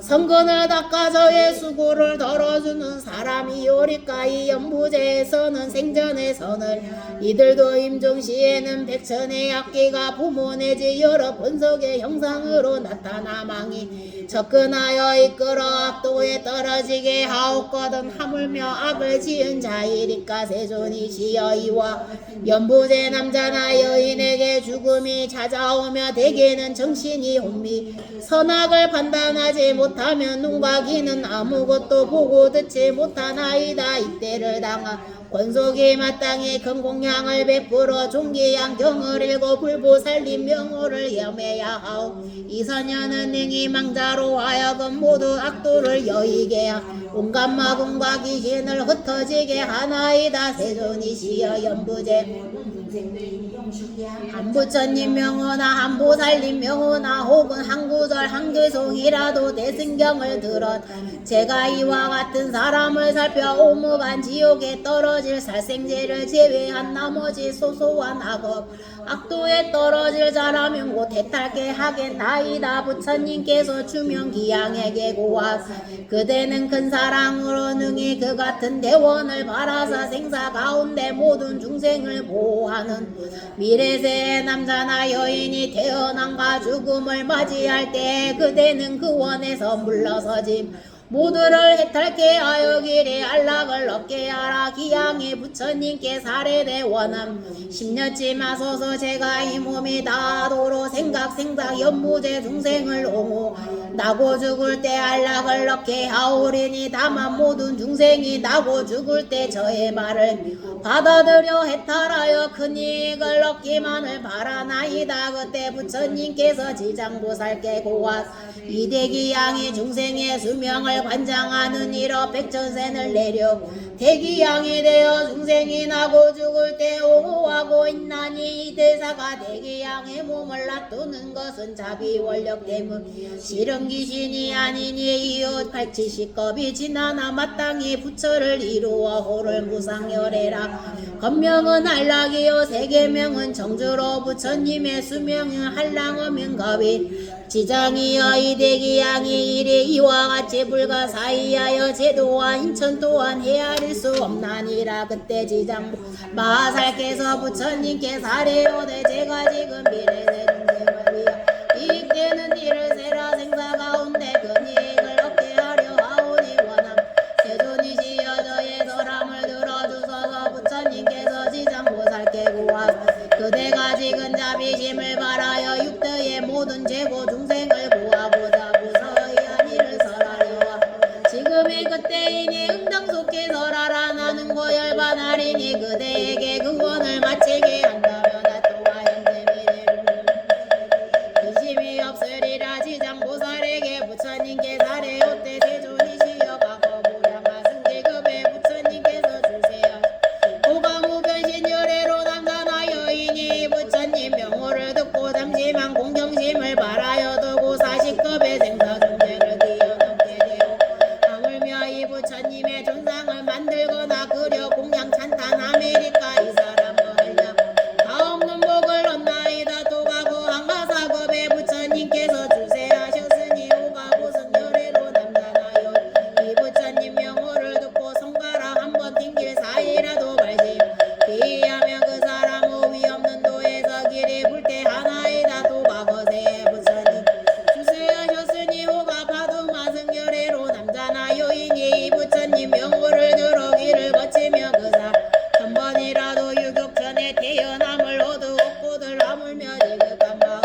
Speaker 1: 성근을 닦아 저의 수고를 덜어주는 사람이오리까. 이 연부제에서는 생전의 선을 이들도 임종시에는 백천의 악기가 부모 내지 여러 본석의 형상으로 나타나 망이 접근하여 이끌어 악도에 떨어지게 하옵거든 하물며 악을 지은 자이리까. 세존이시여 이와 연부제 남자나 여인에게 죽음이 찾아오며 대개는 정신이 혼미 선악을 판단하지 못하면 눈과 귀는 아무것도 보고 듣지 못하나이다. 이때를 당하 권속이 마땅히 큰 공양을 베풀어 종기양 경을 읽고 불보살림 명호를 염해야 하오. 이 선녀는 능히 망자로 하여금 모두 악도를 여의게 하 온갖 마군과 귀신을 흩어지게 하나이다. 세존이시여 연부제 한 부처님 명호나 한 보살님 명호나 혹은 한 구절 한 개송이라도 대승경을 들었 제가 이와 같은 사람을 살펴 오무반 지옥에 떨어질 살생제를 제외한 나머지 소소한 악업 악도에 떨어질 자라면 곧 해탈게 하겠나이다. 부처님께서 주명기양에게 고하 그대는 큰 사랑으로 능히 그 같은 대원을 바라사 생사 가운데 모든 중생을 보호하는 미래세의 남자나 여인이 태어남과 죽음을 맞이할 때 그대는 그 원에서 물러서짐 모두를 해탈케 하여 길에 안락을 얻게 하라. 기양의 부처님께 사례대 원함 10년쯤 하소서. 제가 이 몸이 다도로 생각 연무제 중생을 옹호 나고 죽을 때 안락을 얻게 하오리니 다만 모든 중생이 나고 죽을 때 저의 말을 받아들여 해탈하여 큰 이익을 얻기만을 바라나이다. 그때 부처님께서 지장보살께 고와 이대기양이 중생의 수명을 관장하는 이러 백전센을 내려 대기양이 되어 중생이 나고 죽을 때 옹호하고 있나니 이 대사가 대기양의 몸을 놔두는 것은 자비 원력 때문 싫은 귀신이 아니니 이웃 870겁이 지나나 마땅히 부처를 이루어 호를 무상열해라. 건명은 한락이요 세계명은 정주로 부처님의 수명은 한랑어명겁이 지장이여 이대기양이 이래 이와 같이 불가사의하여 제도와 인천 또한 헤아릴 수 없나니라. 그때 지장 마살께서 부처님께 사례오되 제가 지금 미래세 중생을 위하여 이익되는 일을 세라. 생사 가운데 큰 이익을 얻게 하려 하오니 원함 세존이시여 저의 설함을 들어주소서. 부처님께서 지장보살께 고하 그대가 지금 자비심을 바라여 육대의 모든 죄고 중생을 구하고자 무서이한 일을 설하려와 지금이 그때이니 응당속히 설하라. 나는 고열반하리니 그대에게 구원을 마치게 한다면 나또와 현재 미래를 의심이 없으리라. 지장보살에게 부처님께 사례오때 세존이시여 과거무량하 승지급에 부처님께서 주세요. 호가무변신열애로 남산하여이니 부처님 명호를 듣고 잠시만 공경심을 바라여 두고 40급의 생사중생을 뛰어넘게 되오 하물며 이 부처님의 존상을 만들거나 그려 공양 찬탄 아메리카 이 사람을 하려 다 없는 복을 얻나이다. 또 가고 한가사급의 부처님께서 주세하셨으니 호가보승열애로 남산하여 이 부처님 명호를 듣고 손가락 한번 튕길 사이라도 발심 피하며 그 사람 호위 없는 도에서 길이 불때 하나이다. 또 과거세 부처님 주세하셨으니 호가 파도마승열애로 남산하여이니 이 부처님 명호를 들어 길을 거치며 그 사람 한 번이라도 유격전에 태어남을 얻어없고들 하물며 지극한 마음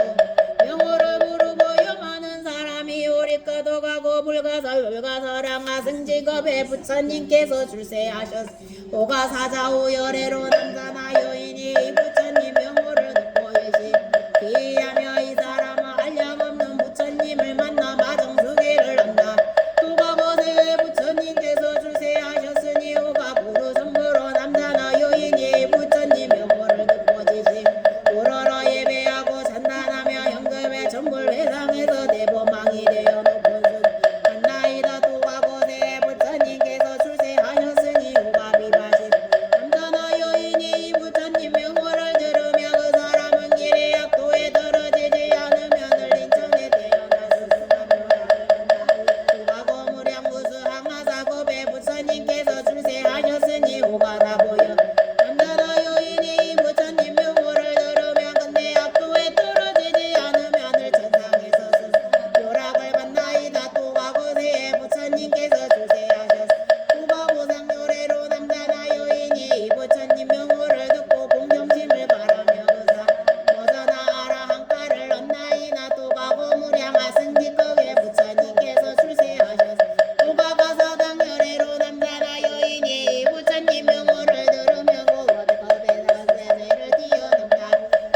Speaker 1: 명호를 부르고 염하는 사람이 오리까도 가고 불가설불가설항하 승지겁에 부처님께서 출세하셨 호가 사자후 열애로 남산하여이니 이 부처님 명호를 듣고 계시 피하며 이 사람은 한량없는 부처님을 만나 마정수기를 한다. 또 과거세 부처님께서 출세하셨으니 호가 부르성부로 남산하여이니 부처님 명호를 듣고 지시 우러러 예배하고 찬단하며 현금의 전불 회상에서 대범망이 되어 높은 수 한나이다. 또 과거세 부처님께서 출세하셨으니 호가 비바시 남산하여이니 이 부처님 명호를 들으며 그 사람은 길의 약도에 떨어지지 않으면 을린천에 태어나 스승하며 호가 무량무수 항하사급에 부처님께서 출세하셨으니 호가 다 보여 남산하여이니 이 부처님 명호를 들으며 근데 약도에 떨어지지 않으면 을천상에서 스승 요락을 만나이다. 또 과거세에 부처님께서 출세하셨 호가보상열애로 남산하여이니 이 부처님 명호를 듣고 공경심을 바라며 그사 벗어나 아라한가를 얻나이나. 또 과거무량하 승지급에 부처님께서 출세하셨 호가가사당열애로 남산하여이니 이 부처님 명호를 들으며 고원겁에 사세를 뛰어넘다.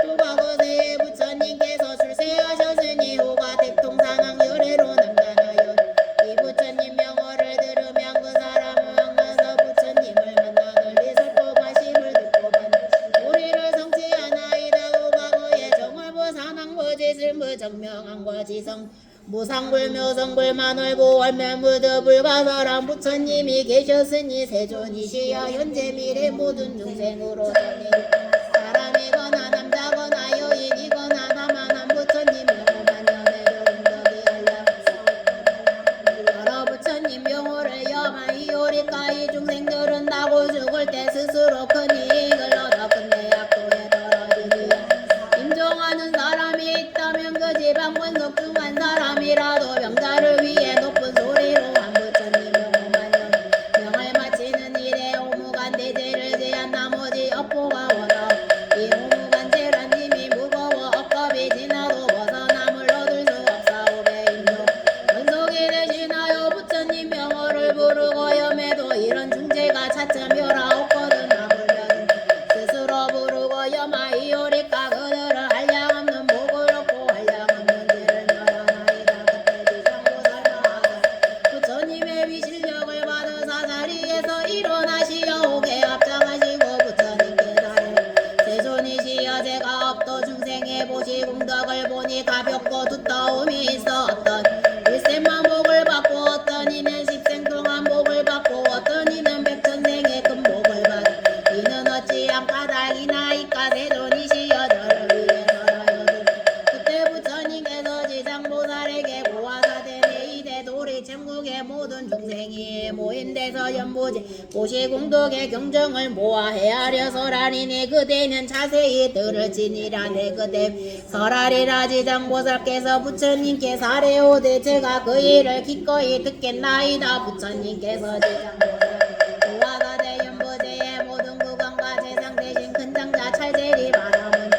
Speaker 1: 또 과거세에 부처님께서 출세하셨으니 호가 대통상항열애로 남산하여 이 부처님 명호를 들으며 그 사람은 항가서 부처님을 만나 널리 설법하심을 듣고 받는 우리를 성취하나이다. 또 과거에 정월보산항보지슬무 정명항과 지성 무상불묘성불만월보 월멸무드 불가사람 부처님이 계셨으니 세존이시여 현재 미래 모든 중생으로 전해 사람이거나 남자거나 여인이거나 나만한 부처님 명호만 염해도 응덕이 알려 여러 부처님 명호를 염하이 오리까이 중생들은 나고 죽을 때 스스로 큰 이익을 얻어 끝내 약도에 떨어지니 임종하는 사람이 있다면 그 지방 권속 중한 사람이라도 명자를 위해 높은 소리로 한 부처님 죄가 없도 중생의 보시공덕을 보니 가볍고 두터움이 있었던 일생만 복을 받고 어떤 이는 십생 동안 복을 받고 어떤 이는 백천생의 큰 복을 받고 이는 어찌한 까닭이나 이까 세존이시여 저를 위해서라여도 그때 부처님께서 지장보살에게 고화사대내 이대 도리 천국의 모든 중생이 모인 데서 연보지 보시공덕의 경정을 모아 헤아려서라니니 그대는 자세히 들을지니라. 내 그대 설하리라. 지장보살께서 부처님께 사례오되 제가 그 일을 기꺼이 듣겠나이다. 부처님께서 지장보살 고화사대 연보제의 모든 구간과 재상 대신 큰 장자 찰제리 바람은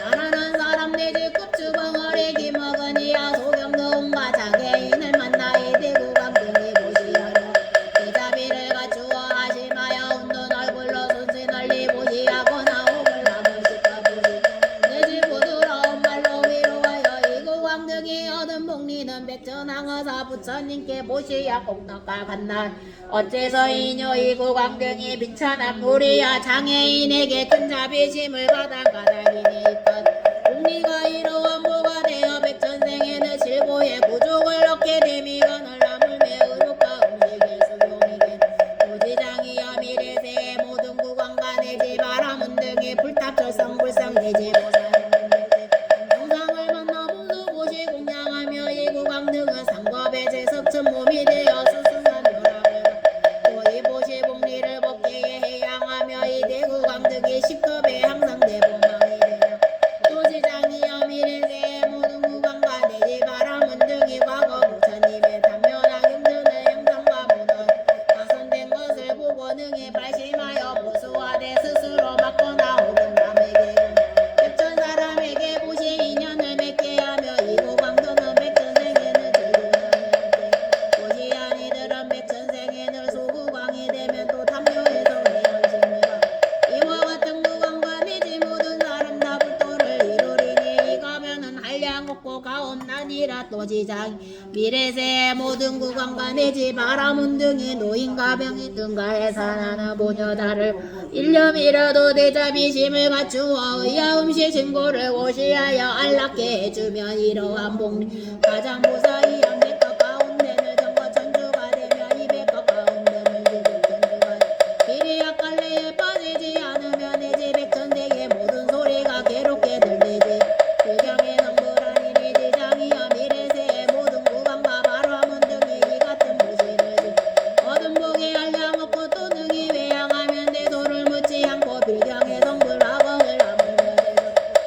Speaker 1: 가난한 사람 내지 급주벙어리 기먹으니야 소경도움과 장애인을 만나이 대구 강등이 보시하며 대자비를 갖추어 하심하여 웃는 얼굴로 손수 널리 보시하거나 혹을 나무시까 보시 내지 부드러운 말로 위로하여 이구 강등이 얻은 복리는 백천왕어사 부처님께 보시야 공덕과 간날 어째서이뇨 이구 강등이 빈천한 무리야 장애인에게 큰 자비심을 받아 까닭이니 있던 공리가 이러한 보가 되어 백천생에는 실보의 구족을 얻게 됨이거늘 나물매 의롭과 음식의 수용이게 도지장이여 미래세의 모든 구간과 내지 바람은 등이 불탑철성 불성내지 영상을 만나 분수 보시 공양하며 이 구강 등은 상겁의 제석천 몸이 되어 수승한 멸함을 또이 보시 복리를 벗기에 해양하며 이 대구강 등이 십급에 항상 대보망이 되어 도지장이여 미래세의 모든 구간과 내지 바람은 등이 과거 부처님의 단면한 경전의 형상과 모든 가선된 것을 보고 능히 발심하여 보수하되 스스로 맡거나 혹은 남에게 백천 사람에게 보시 인연을 맺게 하며 이 구강등은 백천생에는 즐거움하는데 보시 아니들은 백천생에는 소구광이 되면 또 탐묘해서 해양심이라 이와 같은 구강과 내지 모든 사람 다 불도를 이루리니 이가면은 한량 없고 가옵나니라. 또 지장 미래세의 모든 구강과 내지 바람은 등이 노인과 병이 등가에 사나는 보녀다를 일념이라도 대자비심을 갖추어 의아음시 증거를 오시하여 안락게 해주면 이러한 복리 가장 무사히 양백과 가운데는 정거 천주가 되며 이백과 가운데는 유백천주가 길이 악갈래에 빠지지 않으면 내지 백천대의 모든 소리가 괴롭게 들리지 불경의 성불하니니 지장이여 미래세의 모든 구강과 바람은 등이 이 같은 무시를 얻은 복에 한량 없고 또 능히 외양하면 대도를 묻지 않고 불경의 성불하거늘 나무며 대도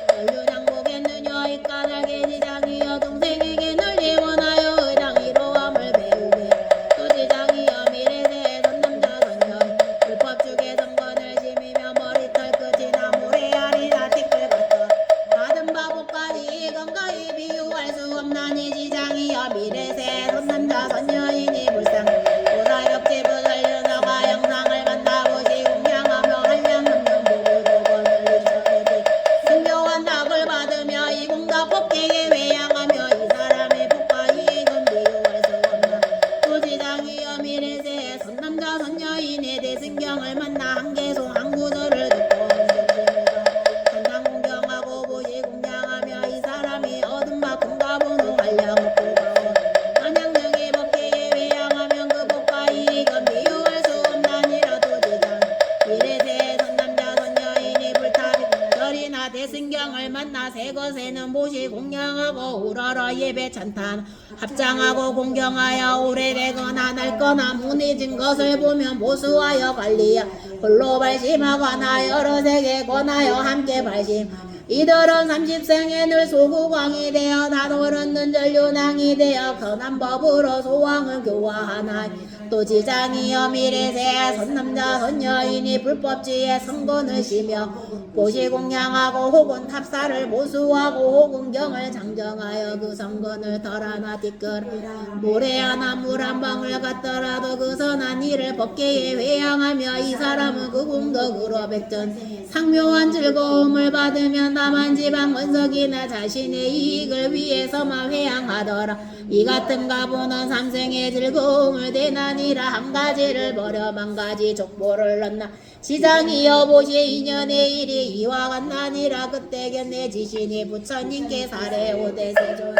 Speaker 1: 전류장복했느냐 이 까닭의 지장이여 동생에게 널리 원하여 의당 이로함을 배우게 또 지장이여 미래세의 선남자 선녀 불법주의 선건을 심이며 머리털 끝이나 모래알이나 티끌 같아 받은 바보까지 건강히 비유할 수 없나니 지장이여 미래세 선남자 선녀이니 불상 보살역지부 설련어가 영상을 만나보시 공양하며 한량 금년 복을 보고 늘리셔되지 승교한 닭을 받으며 이 공덕 법계에 외양하며 이 사람의 복과 이익은 비유할 수 없나 또 지장이여 미래세 선남자 선녀인의 대승경을 만나 한계송 한구절을 듣고 음식심이가 한상공경하고 보시 공양하며 이 사람이 얻은 바 금가보는 한량 없고 가오 만양능이 법계에 외양하면 그 복과 이익은 비유할 수 없나니라. 또 지장 미래세 선남자 선녀인이 불타비 절이나 대승경을 만나 새 것에는 보시 공양하고 우러러 예배 찬탄 합장하고 공경하여 오래되거나 낡거나 무너진 것을 보면 보수하여 관리하 홀로 발심하거나 여러 세계 권하여 함께 발심 이들은 30생에 늘 소구광이 되어 다도른 눈전류낭이 되어 선한 법으로 소왕을 교화하나 또 지장이여 미래세 선남자 선녀인이 불법지에 선건을 시며 보시 공양하고 혹은 탑사를 모수하고 혹은 경을 장정하여 그 선건을 덜하나 뒤끌 모래 하나 물 한 방울 같더라도 그 선한 일을 법계에 회양하며 이 사람은 그 공덕으로 백전 상묘한 즐거움을 받으면 남한 지방 원석이나 자신의 이익을 위해서만 회양하더라. 이 같은 가보는 삼생의 즐거움을 대나 아니라 한 가지를 버려 만 가지 족보를 넣나 시장이 여보시 인연의 일이 이와 같나니라 그때 견내 지신이 부처님께 사례 오대 세존이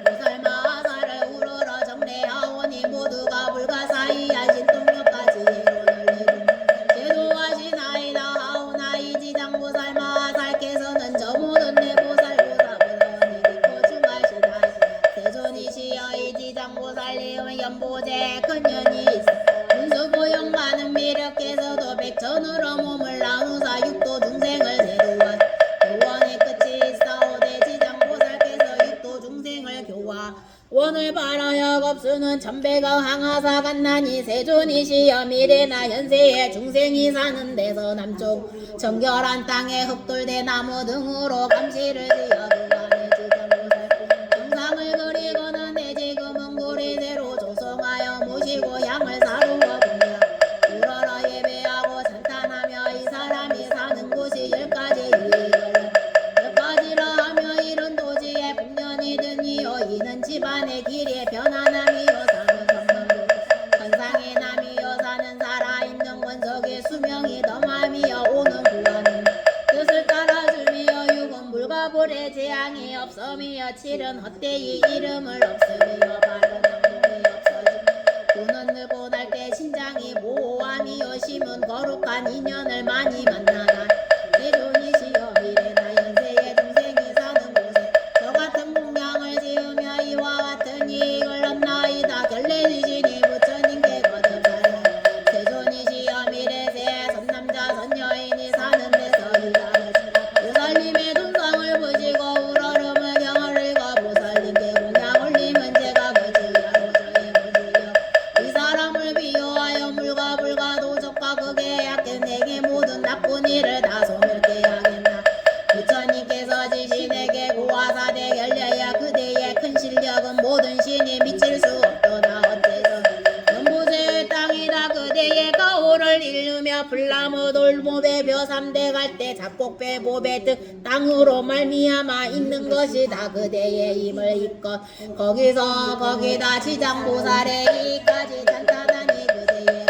Speaker 1: 보살마사를 우러러 정례하오니 모두가 불가사의한 신통력까지 예론을 내준 제도하시나이다 하오나이 지장보살마살께서는 저 모든 내보살보사보다니 믿고 중하시나이 세존이시여 이 지장보살님은 연보제 큰년이 있어 문수보영 많은 미력께서도 백천으로 몸을 나누사 육도 중생을 제도한 교원의 끝이 있사오대 지장보살께서 육도 중생을 교화 원을 바라여 겁수는 천배가 항하사 갔나니 세존이시여 미래나 현세에 중생이 사는 데서 남쪽 정결한 땅에 흙돌대 나무 등으로 감시를 지어 그간의 지장보살 정상을 그리고는 내 지금은 고리대로 조성하여 모시고 향을 사루어 공양 우러러 예배하고 찬탄하며 이 사람이 사는 곳이 10가지 이익을 10가지라 하며 이른 도지에 풍년이든이요 이는 집안의 길에 변화남이요 사는 성남도 현상의 남이요 사는 살아있는 원석의 수명이 덤함이요 오는 구하는 뜻을 따라주미요 육은 물과 불의 재앙이 없음이요 칠은 헛되이 이름을 없음이요 바른 항목이 없어짐 구는 늘고 날 때 신장이 모호함이요 심은 거룩한 인연을 많이 만나나 세존이시여 미래나 현세의 중생이 사는 곳에 저 같은 공양을 지으며 이와 같은 이익을 얻나이다 결례지시니 부처님께 거듭하라 세존이시여 미래세 선남자 선여인이 사는 데서 일하는 보살님의 dun성을 보시고 우러름을 경을 읽어 보살님께 공양 올리면 제가 거지하고 저의 거지여 이 사람을 비유하여 물과 불과 도적과 극에 약한 내게 모든 나쁜 일을 다 소멸케 하겠나 부처님께서 지신에게 고화사대 결례야 그대의 큰 실력은 모든 신이 미칠 수 없도다 어째서 연보세의 땅이다 그대의 가호를 잃으며 불나무 돌모배 벼삼대 갈 때 잡곡배 보배 등 땅으로 말미암아 있는 것이다 그대의 힘을 입건 거기다 지장보살의 이까지 탄탄하니 그대의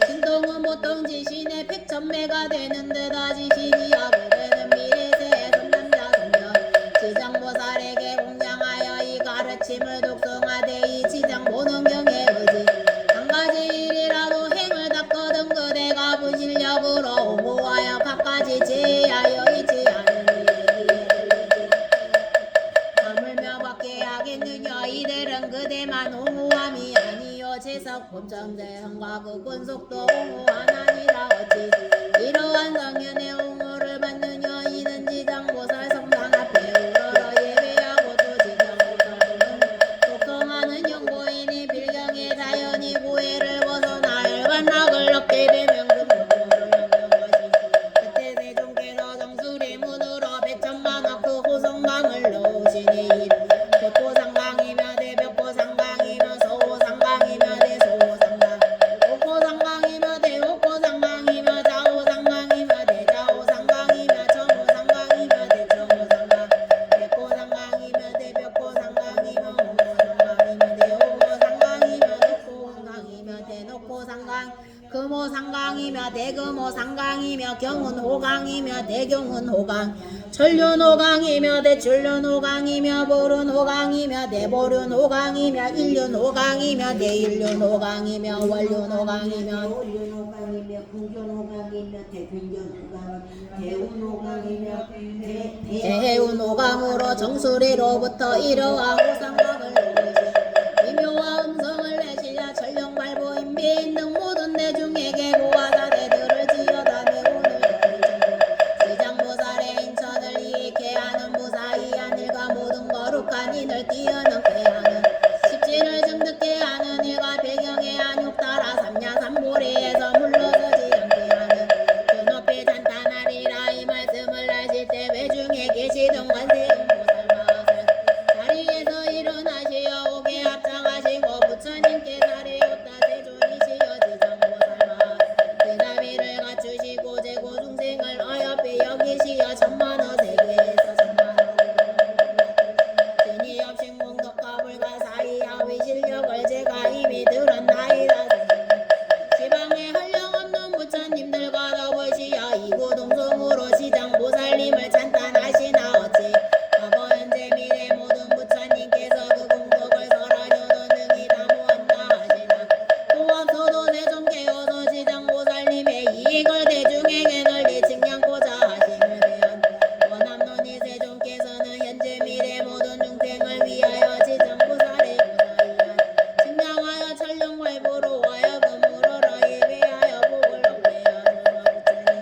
Speaker 1: 신동은 보통 지신의 백천매가 되는 데다 지신이야 그대는 미래세의 선남자 선녀 지장보살에게 공양하여 이 가르침을 독송하되 이 지장보능경의 의지 한 가지 일이라도 행을 닦거든 그대가 부실력으로 옹호하여 갖가지 제하여 있지 않은 일에 하물며 밖에 하겠느냐 이들은 그대만 옹호함이 아니요 제석 법정대 형과 그 권속도 옹호하나니라 어찌 이러한 성현의 옹호를 받느냐 이는 지장보살 성당 앞에 우러러 예배하고 또 지장보살은 독성하는 영고인이 빌경의 자연이 고해를 벗어나 열반락을 얻게 되면 금용고를 명령하시 그때 세종께서 정수리 문으로 백천만억 그 호성강을 넣으시니 벽고상강이며 대벽고상강이며 서호상강이며 대소호상강 옥고상강이며 대옥고상강이며 좌호상강이며 대좌호상강이며 청호상강이며 대청호상강 백고상강이며 대벽고상강이며 홍호상강이며 대홍호상강이며 녹고상강이며 대녹고상강 금호상강이며 대금호상강이며 경운호강이며 대경운호강 천륜호강이며 대출륜호강이며 보륜호강이며 대보륜호강이며 일륜호강이며 대일륜호강이며 원륜호강이며
Speaker 2: 오륜호강이며 궁전호강이며 대균전호강 대운호강이며
Speaker 1: 대해운호강으로 정수리로부터 이러한 호상각을 놓으시 미묘와 음성을 내시려 전령발보인비인 등 모든 대중에게 고화사대들을 지어다 내오늘 지장보살의 인천을 이익해 하는 무사히한 일과 모든 거룩한 인을 뛰어넘게 하는 십지를 증득해 하는 일과 배경의 안욕 따라 삼야삼보리에서 물러서지 않게 하는 그 높이 찬탄하리라 이 말씀을 하실 때 외중에 계시던 관세음 보살마살 자리에서 일어나시어 오게 합장하시고 부처님께 사례였다 세존이시여 지장보살마 대나비를 갖추시고 제고 중생을 어여삐 여기시어 천만어 세계에서 천만어 진이 없인 공덕과 불가사의 하위 실력을 등으로 지장보살님을 찬탄하시나어찌 과거 현재 미래 모든 부처님께서 그 공덕을 설하려는 등이 다 모았다 하시나 또 앞서도 대좀 깨어서 지장보살님의 이익을 대중에게 널리 증량고자 하심을 대한 원함론이 세존께서는 현재 미래 모든 중생을 위하여 지장보살의 보살이야 증량하여 천령활보로 하여금 물어라 예배하여 복을 얻게 하소서 부처님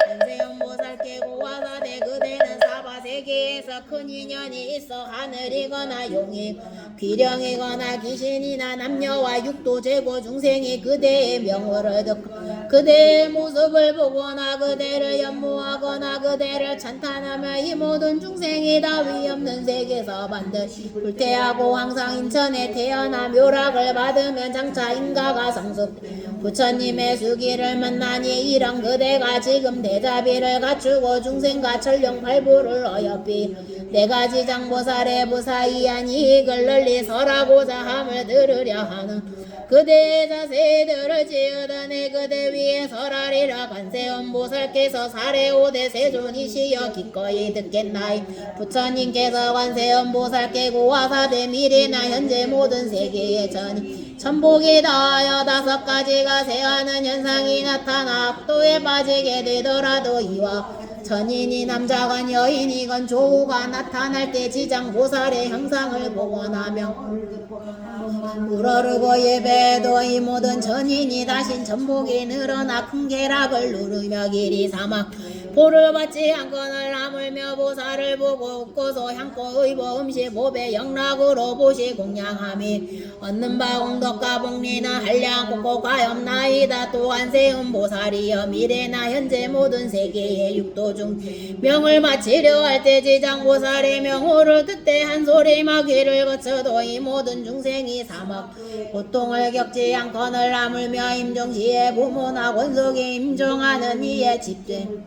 Speaker 1: 현세음보살께 고화사대 그대는 사바세계에서 큰 인연이 있어 하늘이거나 용이 귀령이거나 귀신이나 남녀와 육도 제고 중생이 그대의 명호를 듣고 그대의 모습을 보거나 그대를 연모하거나 그대를 찬탄하며 이 모든 중생이 다 위없는 세계에서 반드시 불태하고 항상 인천에 태어나 묘락을 받으면 장차 인가가 성숙 부처님의 수기를 만나니 이런 그대가 지금 대자비를 갖추고 중생과 천령팔부를 어여삐 내가 지장보살의 부사이한 이익을 널리 설하고자 함을 들으려 하는 그대의 자세들을 지으더니 그대 위에 설하리라 관세음보살께서 사례오대 세존이시여 기꺼이 듣겠나이 부처님께서 관세음보살께 고화사대 미래나 현재 모든 세계의 전이 천복이 다하여 5가지가 세하는 현상이 나타나 악도에 빠지게 되더라도 이와 전인이 남자건 여인이건 조우가 나타날 때 지장보살의 형상을 복원하며 우러르고 예배도 이 모든 전인이 다신 전복이 늘어나 큰 계락을 누르며 길이 사막 보를 받지 않거늘 하물며 보살을 보고 웃고서 향고 의보 음식 보배 영락으로 보시 공양함이 얻는 바 공덕과 복리는 한량 꼭꼭 가엾나이다 또한 세음 보살이여 미래나 현재 모든 세계의 육도 중 명을 마치려 할 때 지장보살의 명호를 듣되 한 소리 마귀를 거쳐도 이 모든 중생이 사막 고통을 겪지 않거늘 하물며 임종시에 부모나 권속이 임종하는 이에 집된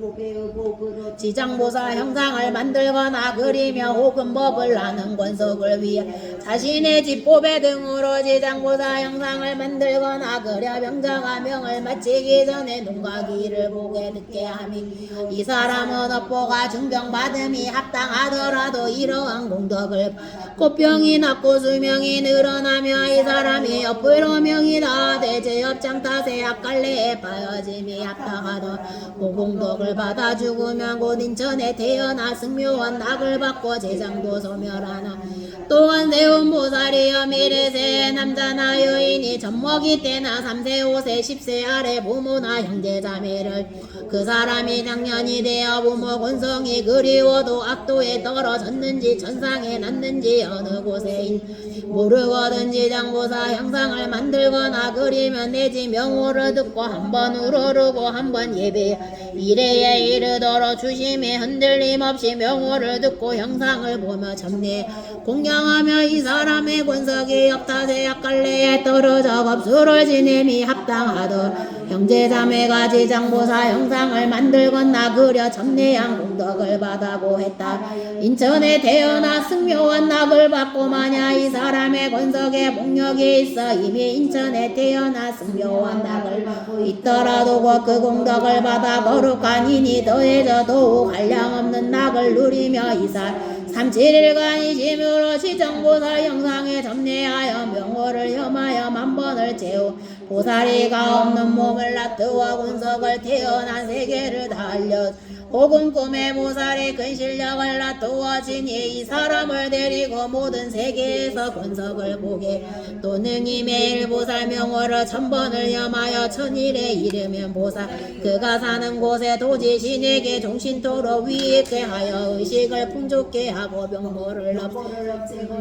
Speaker 1: 지장보살 형상을 만들거나 그리며 혹은 법을 아는 권속을 위해 자신의 집보배 등으로 지장보살 형상을 만들거나 그려 병자가 명을 마치기 전에 눈과 귀를 보게 듣게 함이 이 사람은 업보가 중병받음이 합당하더라도 이러한 공덕을 꽃병이 낫고 수명이 늘어나며 이 사람이 옆으로 명이 다 대제업장 탓에 악갈래에 빠여짐이 합당하던 고공덕을 받아 죽으면 곧 인천에 태어나 승묘한 낙을 받고 재장도 소멸하나 또한 세운보살이여 미래세 남자나 여인이 젖먹이 때나 3세 5세 10세 아래 부모나 형제자매를 그 사람이 장년이 되어 부모 권성이 그리워도 악도에 떨어졌는지 천상에 났는지 어느 곳에 모르거든지 장보사 형상을 만들거나 그리면 내지 명호를 듣고 한번 우러르고 한번 예배 이래에 이르도록 주심에 흔들림 없이 명호를 듣고 형상을 보며 참내 공양하며 이 사람의 권석이 역타세 약갈래에 떨어져 법수를 지냄이 합당하던 형제자매가 지장보사 형상을 만들거나 그려 참내양 공덕을 받아고 했다. 인천에 태어나 승묘한 낙을 받고 마냐 이 사람의 권석에 복력이 있어 이미 인천에 태어나 승묘한 낙을 받고 있더라도 그 공덕을 받아 거룩한 인이 더해져 더욱 한량없는 낙을 누리며 이사 37일간 이심으로 지정보살 형상에 점례하여 명호를 염하여 만번을 채우 보살이가 없는 몸을 놔두어 군석을 태어난 세계를 다 알려 혹은 꿈의 보살의 큰 실력을 놔두어지니 이 사람을 데리고 모든 세계에서 권석을 보게 또 능히 매일 보살 명호를 1000번을 염하여 1000일에 이르면 보살 그가 사는 곳에 도지 신에게 종신토록 위익게 하여 의식을 풍족게 하고 명호를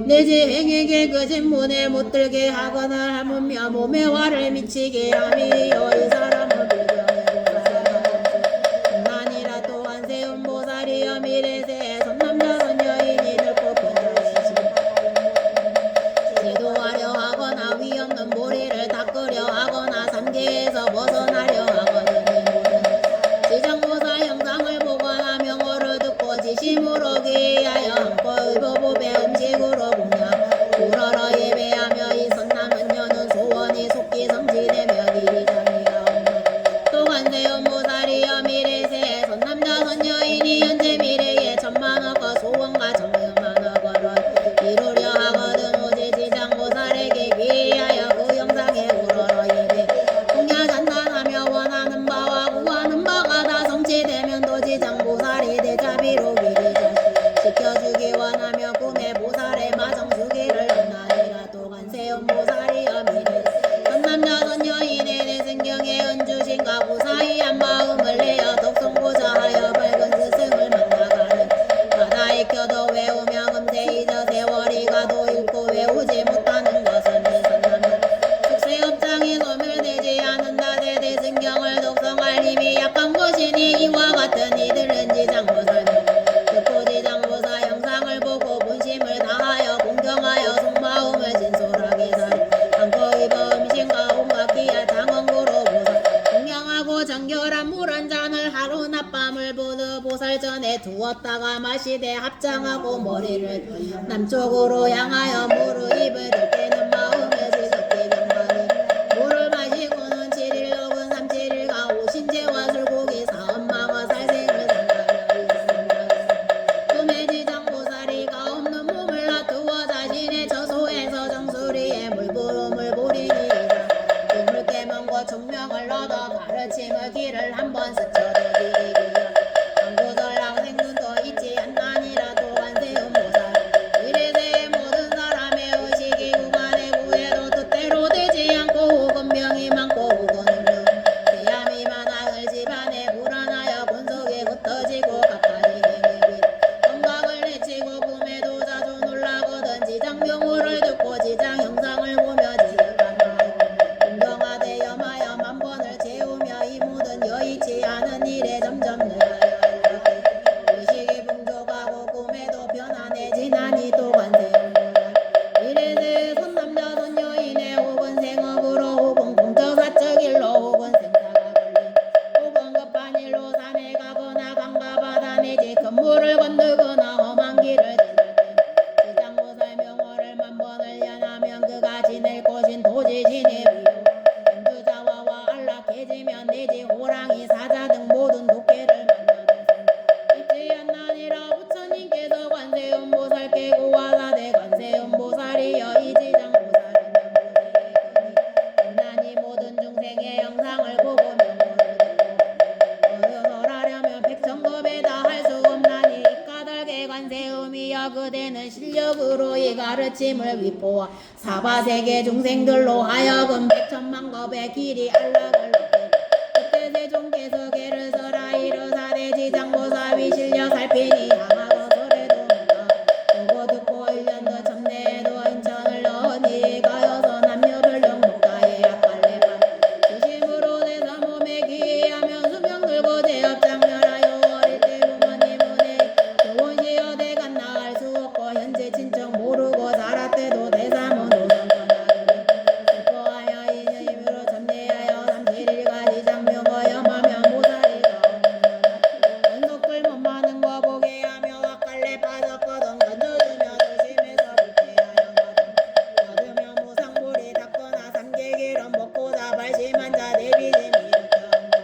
Speaker 1: 내지 행에게 그 진문에 못 들게 하거나 하물며 몸에 화를 미치게 함이요 이 사람을 나니라 또한 세운 보살이여 미래세 선남자 선여인이 늙고 변화해시 제도하려 하거나 위없는 모리를 닦으려 하거나 삼계에서 벗어나려 하거든 지장보살 형상을 보거나 명호를 듣고 지심으로 기하여 함고 의보보배 음식으로 공양 우러러 예배하며 이 선남은 여는 소원이 속기 성취되며 길이 장리가 없나 또한 세운보살이여 미래세 선남자 선여 보살전에 두었다가 마시되 합장하고 머리를 남쪽으로 향하여 무르입을 들 때는 마음에 지적히 경건히 물을 마시고는 7일 혹은 3~7일간 오신제와 술고기 사엄망어 살생을 상가하여 있습니다. 꿈에 지장보살이가 없는 몸을 놔두어 자신의 저소에서 정수리에 물부름을 부리니라. 꿈을 깨면 곧 총명을 얻어 가르침의 길을 한번 스쳐들이기야. 안구절랑 생눈도 있지 않나니라. 또 관세음보살 이래대 모든 사람의 의식이 구간에 구해도 뜻대로 되지 않고 혹은 병이 많고 혹은 없는 대함이 많아 을집안에 불안하여 본속에 흩어지고 가까이 행위빛 감각을 내치고 꿈에도 자주 놀라거든. 지장명호를 듣고 지장 형상을 보며 지득한다. 공경하되 염하여 만번을 채우며 이 모든 여의치 않은 일에 점점 늘어야 하려고 의식이 풍족하고 꿈에도 변화내지나니. 또 관세음보살 이래대 선남자 선여인의 혹은 생업으로 혹은 공적사적 일로 혹은 생사가 걸린 혹은 급한 일로 산에 가거나 강가 바다 내지 건물을 건너거나 험한 길을 지날 때 지장보살 명호를 만번을 연하면 그가 지낼 곳인 도지신의 위요 인두자와와 안락해지면 내지 호랑이 사자 등 모든 독개를 만나는 생 있지 않나니라. 부처님께서 관세음보살께 고하사대 관세음보살이여 이 지장보살이면 모세의 근이 인난이 모든 중생의 영상을 보고 명호를 듣고 어여설하려면 백천급에 다 할 수 없나니. 이까닭에 관세음이여 그대는 실력으로 이 가르침을 위포하 사바세계 중생들로 하여금 백천만급의 길이 안락을 얻게 그때 세종께서 계를 서라 이르사대 지장보살 위실력 살피니 향하고 설에도 못하 보고 듣고 1년 더 첨내에도 인천을 넣으니 가여서 남녀별령 목가에 약갈래반 주심으로 내서 몸에 귀하면 수명 들고 제업장멸하여 어릴 때 부모님 은혜 교원시여 대간 나갈 수 없고 현재 친척 모르고 살았대도 대사문 도성권하기를 슬퍼하여 이의 힘으로 전례하여 3~7일까지 장명어 염하면 보살이가 없는 원속들 못 많은 거 보게 하며 왁갈래 빠졌거든. 건져주며 조심해서 불쾌하여 받으며 무상불이 닦거나 삼계기름 먹고자 발심한 자 내비짐 일으켜 한번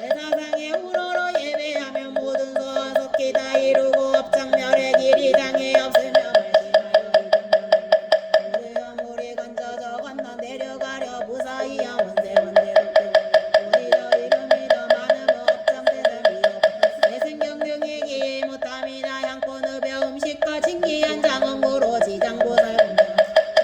Speaker 1: 대사상에 우러러 예배하면 모든 소원 속히 다 이루고 업장멸의 길이 당해 없으며 발심하여 이등병에 우리여 물이 건져져 건너 내려가려 무사히야 원세원대 덕도 우리여 이름이 더 많으며 업장대들 미혹 내생경 등이 기이 못함이나 향코 늪여 음식과 진기한 장엄구로 지장보살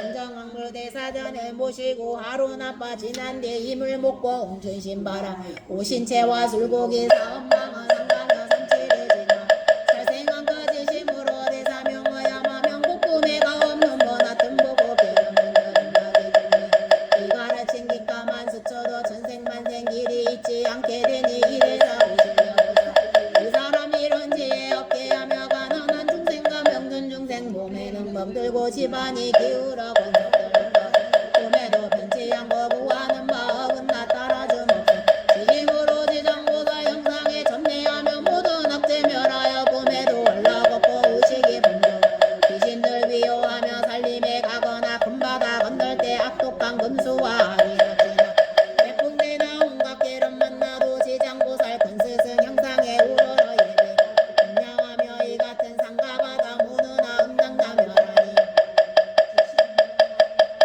Speaker 1: 공정왕물 대사전을 모시고 하루 나빠 지난 뒤 힘을 먹고 웅춘신바라 오신채와 술고기 사엄망어 상가며 3~7일 지나 살생한 거짓심으로 대사명어 야마명 국금에가 없는 번화 뜸보고 배경은 여름나기 중에 이 가르친 기가만 스쳐도 천생만생 길이 있지 않게 되니 이래서 오실려보자 이 사람 이런 지혜 없게 하며 가난한 중생과 명준 중생 몸에는 멍들고 집안이 기울어 건석들과 꿈에도 변치 않고 구하는 마음은 나 따라줌 없어 지심으로 지장보살 형상에 전례하며 모든 억제멸하여 꿈에도 올라걷고 의식이 분명 귀신들 위호하며 살림에 가거나 금바다 건널 때 악독한 금수와 아리 납치나 백풍대나 홍각계를 만나도 지장보살 큰스승 형상에 우러러 예배 분양하며 이 같은 상가바다 무누나 응당당멸하니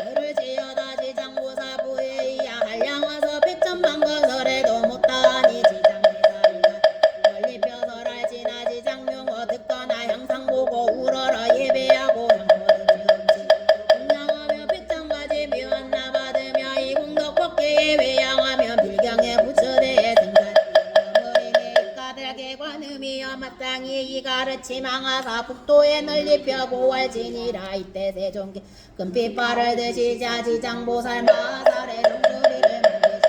Speaker 1: 그를 지어다 지장보살 부의야 한량와서 백천만건설에도 못다하니 지장대사리가 멀리 펴설할 지나 지장명어 듣거나 형상 보고 우러러 예배하고 향포든 지음치 분양하며 백천가지 묘한나 받으며 이 공덕 법계에 외양하며 빌경에 부처대에 생산 어머리네 입가들게 관음이여 마땅히 이 가르침 항하사 북도에 널리 펴고 할지니라. 이때 세종께 금빛발을 드시자 지장보살 마하살의 정수리를 만드시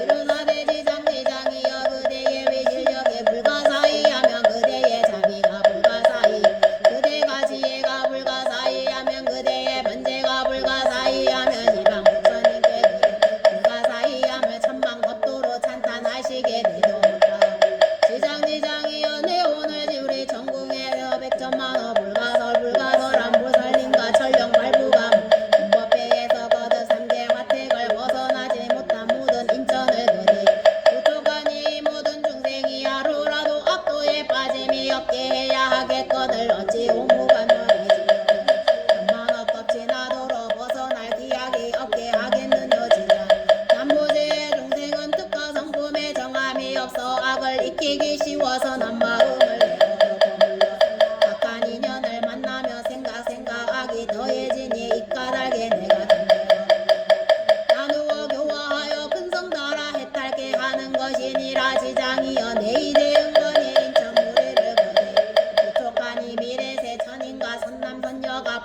Speaker 1: 이르사대 지장이여 그대의 위실력에 불가사의 하면 그대의 자비가 불가사의 그대가 지혜가 불가사의 하면 그대의 번제가 불가사의 하면 이방 부처님께 불가사의 하면 천만겁도로 찬탄하시게 되도 못하 지장이여 내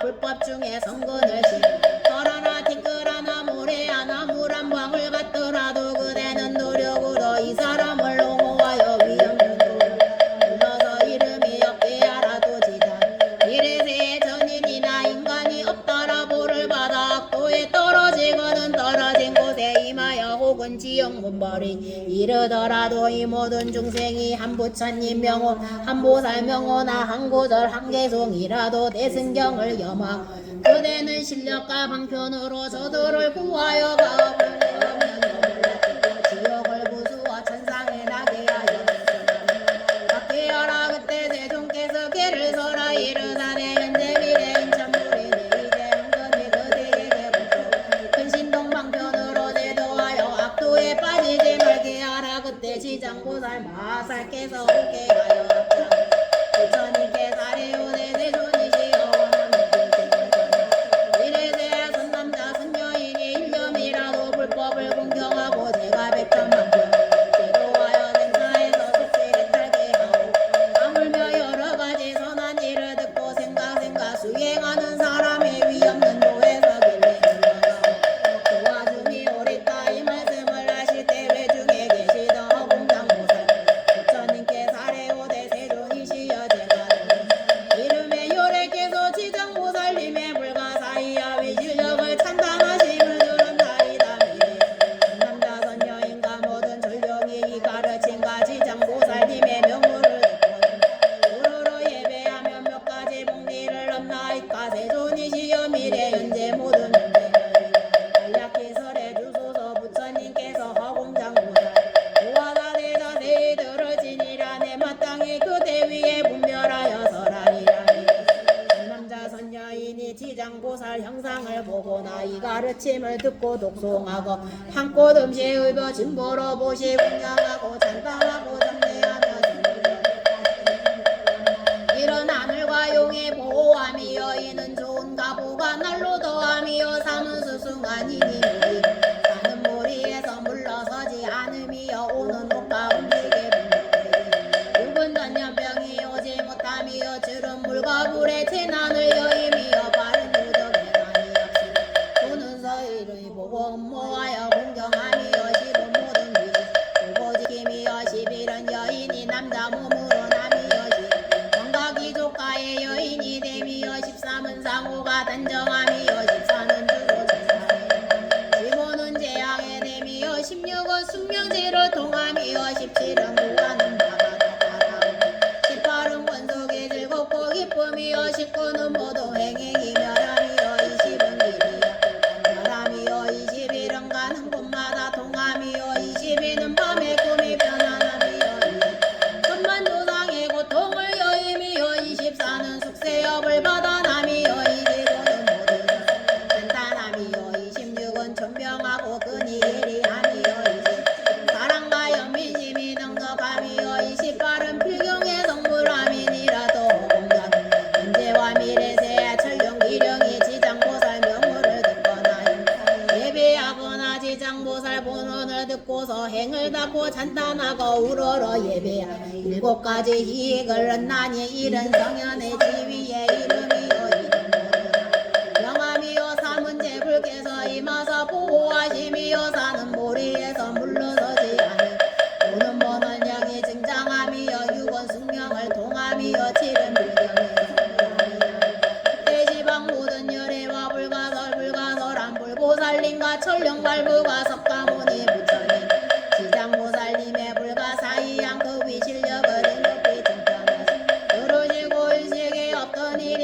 Speaker 1: 불법 중에 성근을 시 털하나 티끌하나 모래하나 물 한 방울 같더라도 그대는 노력으로 이 사람을 농호하여 위없는 도를 불러서 이름이 없게 알아도 지다 이래세 전인이나 인간이 없더라 보를 받아 악도에 떨어지거든 떨어진 곳에 임하여 혹은 지역 문벌이 이르더라도 이 모든 중생이 한 부처님 명호 한 보살 명호나 한 구절 한 개송이라도 대승경을 염하 그대는 실력과 방편으로 저들을 구하여 가업을 내어면 지옥을 부수어 천상에 나게 하여 받게 하라 그때 대종께서 개를 서라 이르사대 현재 미래 인천물이 내 이제 은근히 그대에게 붙고 근신동 방편으로 대도하여 악도에 빠지지 말게 하라 그때 지장보살 마살께서 오게 하여 합장 부처님께 사례오대 대존이시여 이래세 선남자 선여인이 일념이라도 불법을 공경하고 제가 백천만큼 제도하여 생사에서 속세를 탈게 하고 아물며 여러가지 선한 일을 듣고 생각 수행하는 사람의 위없는 도에서 길래 흘러가고 도와줌이 옳다 이 말씀을 하실 때 외중에 계시던 허공장보살 부처님께 사례오대 세존이시여 제가 이름에 요래께서 지장보살님의 불가사의와 위실력을 찬탄하심을 들은나이다 미래 남자 선녀인가 모든 전령이 가르친가 지장보살님의 명호를 듣고 우러러 예배하면 몇 가지 복리를 넘나이까 세존이시여 미래 현재 모든 현재 간략히 설해 주소서 부처님께서 허공장보살 우화사대자 세이들을 지니라 내 마땅히 그대 위에 분별하여 설하리라니 남자 선녀인이 지장보살 형상을 보고나 이 가르침을 듣고 독송하고 한꽃 음시의 의벼 진보로 보시 공양하고 찬탄하고 정례하며 이런 하늘과 용의 보호함이여 이는 좋은 가보가 날로 더함이여 사는 수승하니니 무리 사는 모리에서 물러서지 않음이여 오는 옷과 음식의 분별이 육은 전염병이 오지 못함이여 주름 물과 불의 재난을 여임이여 바른 유덕의 난이 없이 보는 서일의 보고 음모하여 공경함이여 십은 모든 위 보고 지킴이여 11은 여인이 남자 몸으로 남이여 건각이 조카의 여인이 됨이여 13은 상호가 단정함이여 14는 주로 천사의 15는 재앙의 됨이여 16은 숙명지를 통함이여 17은 구하는 바가 다다라오 18은 권속이 즐겁고 기쁨이여 19는 모두 행행이 멸함이여 20은 길이여 멸함이여 21은 가는 곳마다 통함이여 22는 밤의 꿈이 편안함이여 천만조상의 고통을 여임이여 24는 숙세업을 받아남이여 25는 모두 간단함이여 26은 천병하고 근이 예리함이여 20 사랑과 연민심이 넉넉함이여 28은 필경의 성불함이니라도 공감 현재와 미래세 천령 기령이 지장보살 명호를 듣거나 예배하거나 지장보살 본원을 듣고서 행을 닦고 찬탄하고 우러러 예배하 7가지 희익을 얻나니 이른 성현의 지위의 이름이여 명함이여 사문제 불께서 임하사 보호하심이여 사는 모리에서 물러서지 않은 오는 보는 영이 증장함이여 6원 숙명을 통함이여 7은 불경에서 대시방 모든 열애와 불가설한 불보살님과 천령발부가 석가모니 부처님 지장보살님의 불가사의한 그 위실력을 높이 칭찬하시 그러시고 일식에 없더니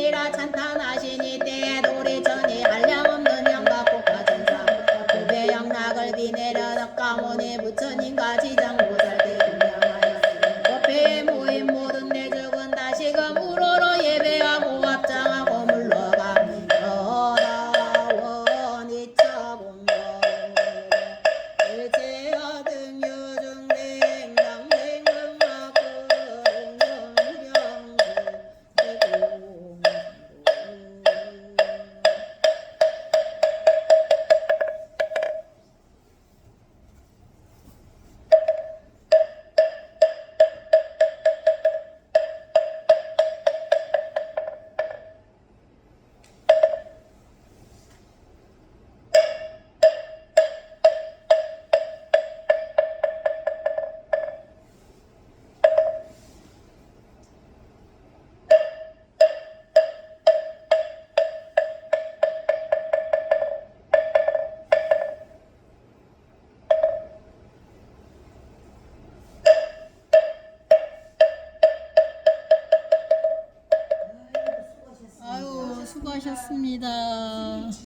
Speaker 1: 수고하셨습니다.